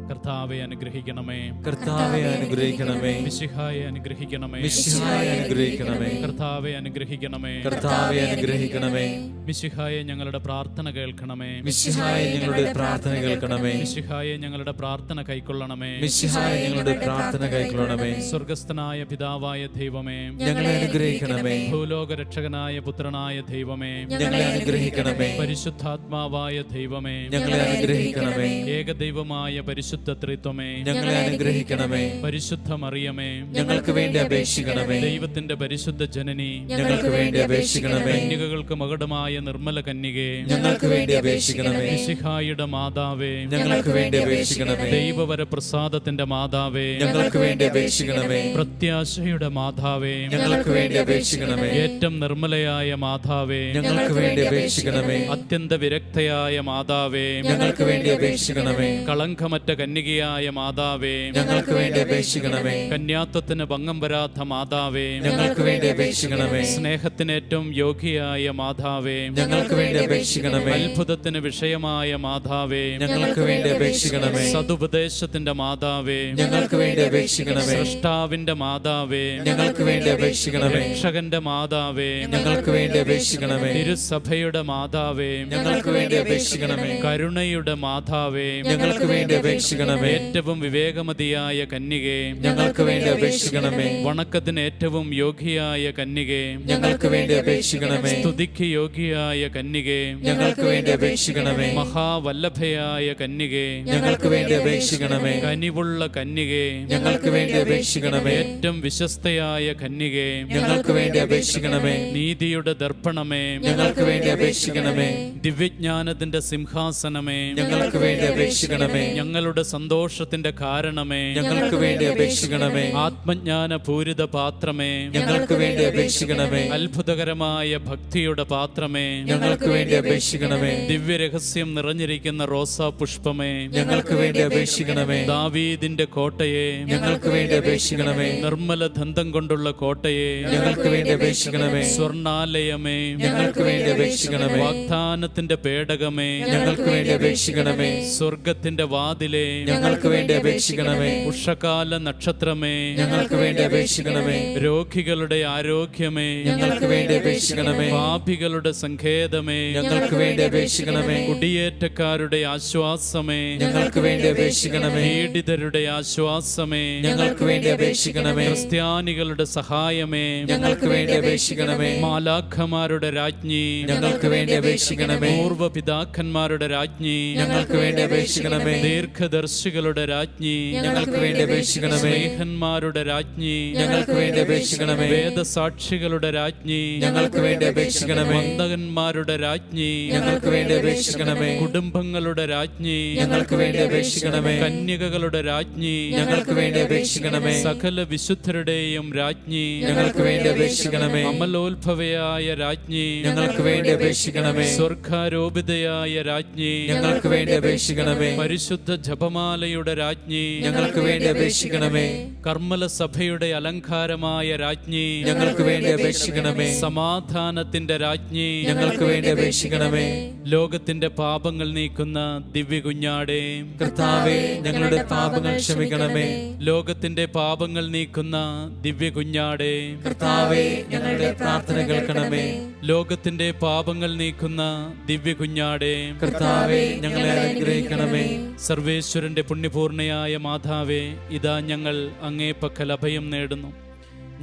കർത്താവെ അനുഗ്രഹിക്കണമേ, കർത്താവെ അനുഗ്രഹിക്കണമേ, മിശിഹായെ അനുഗ്രഹിക്കണമേ, മിശിഹായെ അനുഗ്രഹിക്കണമേ, കർത്താവെ അനുഗ്രഹിക്കണമേ, കർത്താവെ അനുഗ്രഹിക്കണമേ, മിശിഹായെ ഞങ്ങളുടെ പ്രാർത്ഥന കേൾക്കണമേ, മിശിഹായെ ഞങ്ങളുടെ പ്രാർത്ഥന കേൾക്കണമേ, മിശിഹായെ ഞങ്ങളുടെ പ്രാർത്ഥന കൈക്കൊള്ളണമേ, മിശിഹായെ ഞങ്ങളുടെ പ്രാർത്ഥന കൈക്കൊള്ളണമേ. സ്വർഗസ്ഥനായ പിതാവായ ദൈവമേ, ഞങ്ങളെ അനുഗ്രഹിക്കണമേ, ഭൂലോക രക്ഷകനായ പുത്രനായ ദൈവമേ, ഞങ്ങളെ അനുഗ്രഹിക്കണമേ, പരിശുദ്ധാത്മാവായ ദൈവമേ, ഞങ്ങളെ അനുഗ്രഹിക്കണമേ, ഏകദൈവമായ പരിശുദ്ധ ത്രിത്വമേ, ഞങ്ങളെ അനുഗ്രഹിക്കണമേ, പരിശുദ്ധ മറിയമേ, ഞങ്ങൾക്ക് വേണ്ടി അപേക്ഷിക്കണമേ, ദൈവത്തിന്റെ പരിശുദ്ധ ജനനി, ഞങ്ങൾക്ക് വേണ്ടി അപേക്ഷിക്കണമേ, കന്യകകൾക്ക് മകുടമായ നിർമ്മല കന്യകേ, ഞങ്ങൾക്ക് വേണ്ടി അപേക്ഷിക്കണമേ, മിശിഹായുടെ മാതാവേ, ഞങ്ങൾക്ക് വേണ്ടി അപേക്ഷിക്കണമേ, ദൈവവരപ്രസാദത്തിന്റെ മാതാവേ, ഞങ്ങൾക്ക് വേണ്ടി അപേക്ഷിക്കണമേ, പ്രത്യാശയുടെ മാതാവേ, ഞങ്ങൾക്ക് വേണ്ടി അപേക്ഷിക്കണമേ, ഏറ്റവും നിർമ്മലയായ മാതാവേ, ഞങ്ങൾക്ക് വേണ്ടി അപേക്ഷിക്കണമേ, അത്യന്ത വിരക്തയായ മാതാവേ, ഞങ്ങൾക്ക് വേണ്ടി അപേക്ഷിക്കണമേ, കളങ്കമറ്റ കന്യകയായ മാതാവേ, ഞങ്ങൾക്ക് വേണ്ടി അപേക്ഷിക്കണമേ. കന്യാത്വത്തിന് ഭംഗം വരാത്ത മാതാവേ, ഞങ്ങൾക്ക് വേണ്ടി അപേക്ഷിക്കണമേ. സ്നേഹത്തിന് ഏറ്റവും യോഗ്യയായ മാതാവേ, ഞങ്ങൾക്ക് വേണ്ടി അപേക്ഷിക്കണമേ. അത്ഭുതത്തിന് വിഷയമായ മാതാവേ, ഞങ്ങൾക്ക് വേണ്ടി അപേക്ഷിക്കണമേ. സതുപദേശത്തിന്റെ മാതാവേ, ഞങ്ങൾക്ക് വേണ്ടി അപേക്ഷിക്കണമേ. സൃഷ്ടാവിന്റെ മാതാവേ, ഞങ്ങൾക്ക് വേണ്ടി അപേക്ഷിക്കണമേ. രക്ഷകന്റെ മാതാവേ, ഞങ്ങൾക്ക് വേണ്ടി അപേക്ഷിക്കണമേ. തിരുസഭയുടെ മാതാവേ, ഞങ്ങൾക്ക് വേണ്ടി അപേക്ഷിക്കണമേ. കരുണയുടെ മാതാവേ, ഞങ്ങൾക്ക് വേണ്ടി അപേക്ഷിക്കണമേ. ഏറ്റവും വിവേകമതിയായ കന്യകേ, ഞങ്ങൾക്ക് വേണ്ടി അപേക്ഷിക്കണമേ. വണക്കത്തിന് ഏറ്റവും യോഗ്യയായ കന്യകേ, ഞങ്ങൾക്ക് വേണ്ടി അപേക്ഷിക്കണമേ. സ്തുതിക്ക് യോഗ്യയായ കന്യകേ, ഞങ്ങൾക്ക് വേണ്ടി അപേക്ഷിക്കണമേ. മഹാവല്ലഭയായ കന്യകേ, ഞങ്ങൾക്ക് വേണ്ടി അപേക്ഷിക്കണമേ. കനിവുള്ള കന്യകേ, ഞങ്ങൾക്ക് വേണ്ടി അപേക്ഷിക്കണമേ. ഏറ്റവും വിശ്വസ്തയായ കന്യകേ, ഞങ്ങൾക്ക് വേണ്ടി അപേക്ഷിക്കണമേ. നീതിയുടെ ദർപ്പണമേ, ഞങ്ങൾക്ക് വേണ്ടി അപേക്ഷിക്കണമേ. ദിവ്യജ്ഞാനത്തിന്റെ സിംഹാസനമേ, ഞങ്ങൾക്ക് വേണ്ടി അപേക്ഷിക്കണമേ. ഞങ്ങളുടെ സന്തോഷത്തിന്റെ കാരണമേ, ഞങ്ങൾക്ക് വേണ്ടി അപേക്ഷിക്കണമേ. ആത്മജ്ഞാന പൂരിത പാത്രമേ, ഞങ്ങൾക്ക് വേണ്ടി അപേക്ഷിക്കണമേ. അത്ഭുതകരമായ ഭക്തിയുടെ പാത്രമേ, ഞങ്ങൾക്ക് വേണ്ടി അപേക്ഷിക്കണമേ. ദിവ്യരഹസ്യം നിറഞ്ഞിരിക്കുന്ന റോസാ പുഷ്പമേ, ഞങ്ങൾക്ക് വേണ്ടി അപേക്ഷിക്കണമേ. ദാവീദിന്റെ കോട്ടയെ, ഞങ്ങൾക്ക് വേണ്ടി അപേക്ഷിക്കണമേ. നിർമ്മല ദന്തം കൊണ്ടുള്ള കോട്ടയെ, ഞങ്ങൾക്ക് വേണ്ടി അപേക്ഷിക്കണമേ. സ്വർണാലയമേ, ഞങ്ങൾക്ക് വേണ്ടി അപേക്ഷിക്കണമേ. വാഗ്ദാനത്തിന്റെ പേടകമേ, ഞങ്ങൾക്ക് വേണ്ടി അപേക്ഷിക്കണമേ. സ്വർഗത്തിന്റെ വാതിലെ, ഞങ്ങൾക്ക് വേണ്ടി അപേക്ഷിക്കണമേ. ഉഷകാല നക്ഷത്രമേ, ഞങ്ങൾക്ക് വേണ്ടി അപേക്ഷിക്കണമേ. രോഗികളുടെ ആരോഗ്യമേ, ഞങ്ങൾക്ക് വേണ്ടി അപേക്ഷിക്കണമേ. പാപികളുടെ സങ്കേതമേ, ഞങ്ങൾക്ക് വേണ്ടി അപേക്ഷിക്കണമേ. കുടിയേറ്റക്കാരുടെ ആശ്വാസമേ, ഞങ്ങൾക്ക് വേണ്ടി അപേക്ഷിക്കണമേ. പീഡിതരുടെ ആശ്വാസമേ, ഞങ്ങൾക്ക് വേണ്ടി അപേക്ഷിക്കണമേ. ക്രിസ്ത്യാനികളുടെ സഹായമേ, ഞങ്ങൾക്ക് വേണ്ടി അപേക്ഷിക്കണമേ. മാലാഖമാരുടെ രാജ്ഞി, ഞങ്ങൾക്ക് വേണ്ടി അപേക്ഷിക്കണമേ. പൂർവ്വ പിതാക്കന്മാരുടെ രാജ്ഞി, ഞങ്ങൾക്ക് വേണ്ടി അപേക്ഷിക്കണമേ. ദീർഘദർശികളുടെ രാജ്ഞി, ഞങ്ങൾക്ക് വേണ്ടി അപേക്ഷിക്കണമേ. സ്നേഹന്മാരുടെ രാജ്ഞി, ഞങ്ങൾക്ക് വേണ്ടി അപേക്ഷിക്കണമേ. വേദസാക്ഷികളുടെ രാജ്ഞി, ഞങ്ങൾക്ക് വേണ്ടി അപേക്ഷിക്കണമേ. വന്ദകന്മാരുടെ രാജ്ഞി, ഞങ്ങൾക്ക് വേണ്ടി അപേക്ഷിക്കണമേ. കുടുംബങ്ങളുടെ രാജ്ഞി, ഞങ്ങൾക്ക് വേണ്ടി അപേക്ഷിക്കണമേ. കന്യകകളുടെ രാജ്ഞി, ഞങ്ങൾക്ക് വേണ്ടി അപേക്ഷിക്കണമേ. സകല വിശുദ്ധരുടെയും രാജ്ഞി, ഞങ്ങൾക്ക് വേണ്ടി അപേക്ഷിക്കണമേ. അമലോത്ഭവയായ രാജ്ഞി, ഞങ്ങൾക്ക് വേണ്ടി അപേക്ഷിക്കണമേ. സ്വർഗാരോപിതയായ രാജ്ഞി, ഞങ്ങൾക്ക് വേണ്ടി അപേക്ഷിക്കണമേ. പരിശുദ്ധ ജപമാലയുടെ രാജ്ഞി, ഞങ്ങൾക്ക് വേണ്ടി അപേക്ഷിക്കണമേ. കർമ്മല സഭയുടെ അലങ്കാരമായ രാജ്ഞി, ഞങ്ങൾക്ക് വേണ്ടി അപേക്ഷിക്കണമേ. സമാധാനത്തിന്റെ രാജ്ഞി, ഞങ്ങൾക്ക് വേണ്ടി അപേക്ഷിക്കണമേ. ലോകത്തിന്റെ പാപങ്ങൾ നീക്കുന്ന ദിവ്യ കുഞ്ഞാടേ, കർത്താവേ, ഞങ്ങളുടെ പാപങ്ങൾ ക്ഷമിക്കണമേ. ലോകത്തിന്റെ പാപങ്ങൾ നീക്കുന്ന ദിവ്യ കുഞ്ഞാടേ, കർത്താവേ, ഞങ്ങളുടെ പ്രാർത്ഥന കേൾക്കണമേ. ലോകത്തിന്റെ പാപങ്ങൾ നീക്കുന്ന ദിവ്യ കുഞ്ഞാടേ, കർത്താവേ, ഞങ്ങളെ അനുഗ്രഹിക്കണമേ. സർവേശ്വരന്റെ പുണ്യപൂർണയായ മാതാവേ, ഇതാ ഞങ്ങൾ അങ്ങേ പക്കൽ അഭയം നേടുന്നു.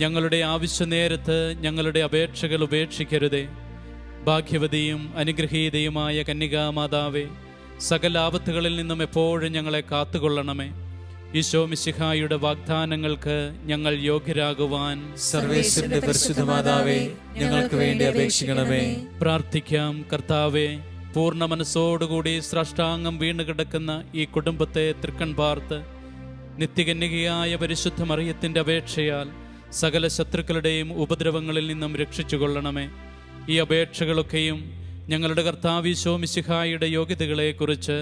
ഞങ്ങളുടെ ആവശ്യ നേരത്ത് ഞങ്ങളുടെ അപേക്ഷകൾ ഉപേക്ഷിക്കരുതേ. ഭാഗ്യവതിയും അനുഗ്രഹീതയുമായ കന്യകാമാതാവേ, സകല ആപത്തുകളിൽ നിന്നും എപ്പോഴും ഞങ്ങളെ കാത്തുകൊള്ളണമേ. ഈശോ മിശിഹായുടെ വാഗ്ദാനങ്ങൾക്ക് ഞങ്ങൾ യോഗ്യരാകുവാൻ സർവേശ്വരന്റെ പരിശുദ്ധ മാതാവേ, ഞങ്ങൾക്ക് വേണ്ടി അപേക്ഷിക്കണമേ. പ്രാർത്ഥിക്കാം. കർത്താവേ, പൂർണ്ണ മനസ്സോടുകൂടി സ്രഷ്ടാംഗം വീണുകിടക്കുന്ന ഈ കുടുംബത്തെ തൃക്കൺ പാർത്ത് നിത്യകന്യകയായ പരിശുദ്ധ മറിയത്തിന്റെ അപേക്ഷയാൽ സകല ശത്രുക്കളുടെയും ഉപദ്രവങ്ങളിൽ നിന്നും രക്ഷിച്ചുകൊള്ളണമേ. ഈ അപേക്ഷകളൊക്കെയും ഞങ്ങളുടെ കർത്താവ് ഈശോ മിശിഹായുടെ യോഗ്യതകളെക്കുറിച്ച്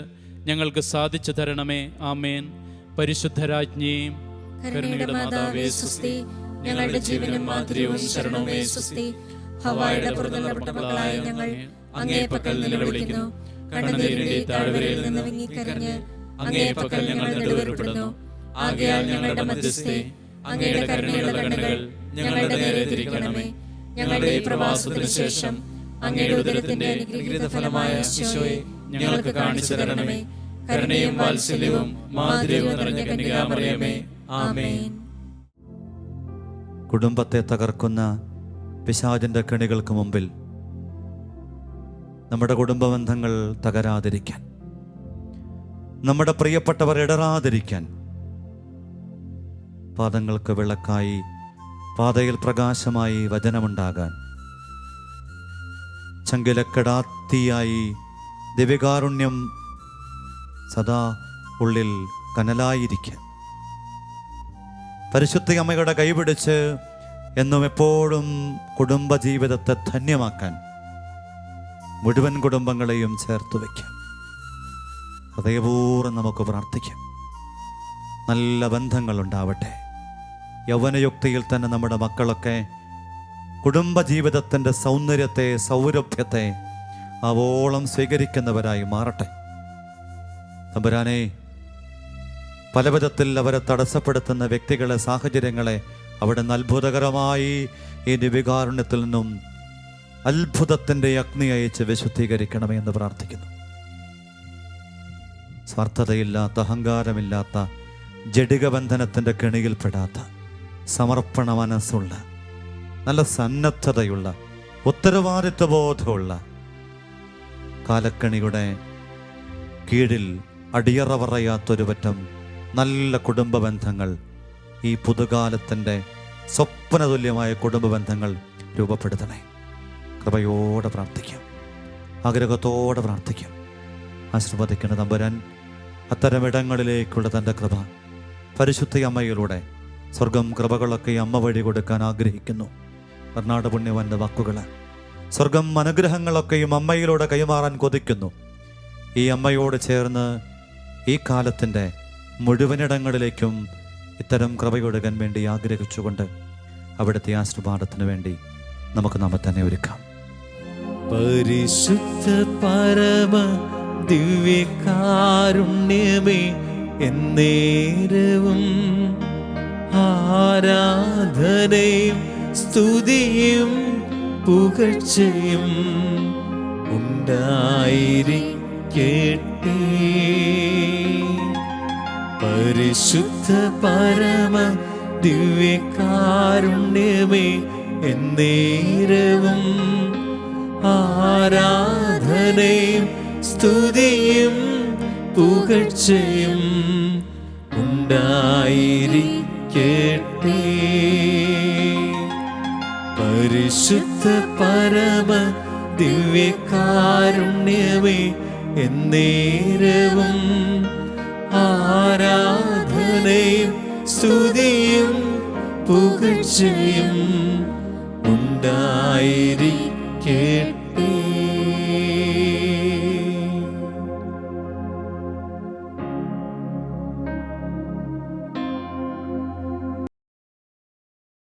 ഞങ്ങൾക്ക് സാധിച്ചു തരണമേ. ആമേൻ. പരിശുദ്ധരാജ്ഞി, കരുണയുടെ മാതാവേ സ്തുതി. ഞങ്ങളുടെ ജീവനും മാധുര്യവും ശരണവുമേ സ്തുതി. ഹവ്വായുടെ പുറന്തള്ളപ്പെട്ട മക്കളായ ഞങ്ങൾ അങ്ങേ പക്കൽ നിലവിളിക്കുന്നു. കണ്ണുനീരിന്റെ താഴ്വരയിൽ നിന്ന് വിങ്ങിക്കരഞ്ഞ് അങ്ങേ പക്കൽ ഞങ്ങൾ നെടുവേർപ്പെടുന്നു. ആകയാൽ ഞങ്ങളുടെ മധ്യസ്ഥേ, അങ്ങയുടെ കരുണയുള്ള കണ്ണുകൾ ഞങ്ങളുടെ നേരെ തിരിക്കണമേ. ഞങ്ങളുടെ ഈ പ്രവാസത്തിന് ശേഷം അങ്ങയുടെ ഉദരത്തിന്റെ അനുഗ്രഹീത ഫലമായ ഈശോയെ ഞങ്ങൾക്ക് കാണിച്ചു തരണമേ. കരുണയും വാത്സല്യവും മാധുര്യവും നിറഞ്ഞ കന്യകാമറിയമേ, ആമേൻ. കുടുംബത്തെ തകർക്കുന്ന പിശാചിൻ്റെ കെണികൾക്ക് മുമ്പിൽ നമ്മുടെ കുടുംബ ബന്ധങ്ങൾ തകരാതിരിക്കാൻ, നമ്മുടെ പ്രിയപ്പെട്ടവർ ഇടറാതിരിക്കാൻ, പാദങ്ങൾക്ക് വിളക്കായി പാതയിൽ പ്രകാശമായി വചനമുണ്ടാകാൻ, ചങ്കിലക്കെടാത്തിയായി ദിവ്യകാരുണ്യം സദാ ഉള്ളിൽ കനലായിരിക്കാൻ, പരിശുദ്ധ അമ്മയുടെ കൈപിടിച്ച് എന്നും എപ്പോഴും കുടുംബജീവിതത്തെ ധന്യമാക്കാൻ മുഴുവൻ കുടുംബങ്ങളെയും ചേർത്ത് വയ്ക്കാം. ഹൃദയപൂർവ്വം നമുക്ക് പ്രാർത്ഥിക്കാം. നല്ല ബന്ധങ്ങളുണ്ടാവട്ടെ. യൗവനയുക്തിയിൽ തന്നെ നമ്മുടെ മക്കളൊക്കെ കുടുംബജീവിതത്തിൻ്റെ സൗന്ദര്യത്തെ, സൗരഭ്യത്തെ അവോളം സ്വീകരിക്കുന്നവരായി മാറട്ടെ. തമ്പുരാനെ, പല വിധത്തിൽ അവരെ തടസ്സപ്പെടുത്തുന്ന വ്യക്തികളെ, സാഹചര്യങ്ങളെ അവിടെ നിന്ന് അത്ഭുതകരമായി ഈ ദിവ്യകാരുണ്യത്തിൽ നിന്നും അത്ഭുതത്തിൻ്റെ അഗ്നി അയച്ച് വിശുദ്ധീകരിക്കണമേ എന്ന് പ്രാർത്ഥിക്കുന്നു. സ്വാർത്ഥതയില്ലാത്ത, അഹങ്കാരമില്ലാത്ത, ജഡികബന്ധനത്തിൻ്റെ കെണിയിൽപ്പെടാത്ത, സമർപ്പണ മനസ്സുള്ള, നല്ല സന്നദ്ധതയുള്ള, ഉത്തരവാദിത്വബോധമുള്ള, കാലക്കണിയുടെ കീഴിൽ അടിയറ പറയാത്തൊരു പറ്റം നല്ല കുടുംബ ബന്ധങ്ങൾ, ഈ പുതുകാലത്തിൻ്റെ സ്വപ്നതുല്യമായ കുടുംബ ബന്ധങ്ങൾ രൂപപ്പെടുത്തണേ. കൃപയോടെ പ്രാർത്ഥിക്കാം, ആഗ്രഹത്തോടെ പ്രാർത്ഥിക്കാം. ആശീർവദിക്കുന്ന തമ്പുരാൻ അത്തരമിടങ്ങളിലേക്കുള്ള തൻ്റെ കൃപ പരിശുദ്ധ അമ്മയിലൂടെ സ്വർഗം കൃപകളൊക്കെ അമ്മ വഴി കൊടുക്കാൻ ആഗ്രഹിക്കുന്നു. കർണാടക പുണ്യവൻ്റെ വാക്കുകൾ, സ്വർഗം അനുഗ്രഹങ്ങളൊക്കെയും അമ്മയിലൂടെ കൈമാറാൻ കൊതിക്കുന്നു. ഈ അമ്മയോട് ചേർന്ന് ഈ കാലത്തിൻ്റെ മുഴുവനിടങ്ങളിലേക്കും ഇത്തരം കൃപയൊടുക്കാൻ വേണ്ടി ആഗ്രഹിച്ചുകൊണ്ട് അവിടുത്തെ ആശീർവാദത്തിന് വേണ്ടി നമുക്ക് നമ്മെ തന്നെ ഒരുക്കാം. പരിശുദ്ധ പരമ ദിവ്യകാരുണ്യമേ, എന്നേരവും ആരാധനയും സ്തുതിയും പുകഴ്ചയും ഉണ്ടായിരിക്കട്ടെ. പരിശുദ്ധ പരമ ദിവ്യകാരുണ്യമേ, എന്നേരവും ആരാധനയും സ്തുതിയും പുകഴ്ചയും ഉണ്ടായിരിക്കട്ടെ. പരിശുദ്ധ പരമ ദിവ്യകാരുണ്യമേ, എന്നേരവും ആരാധനയും സ്തുതിയും പുകഴ്ചയും ഉണ്ടായിരിക്കട്ടെ.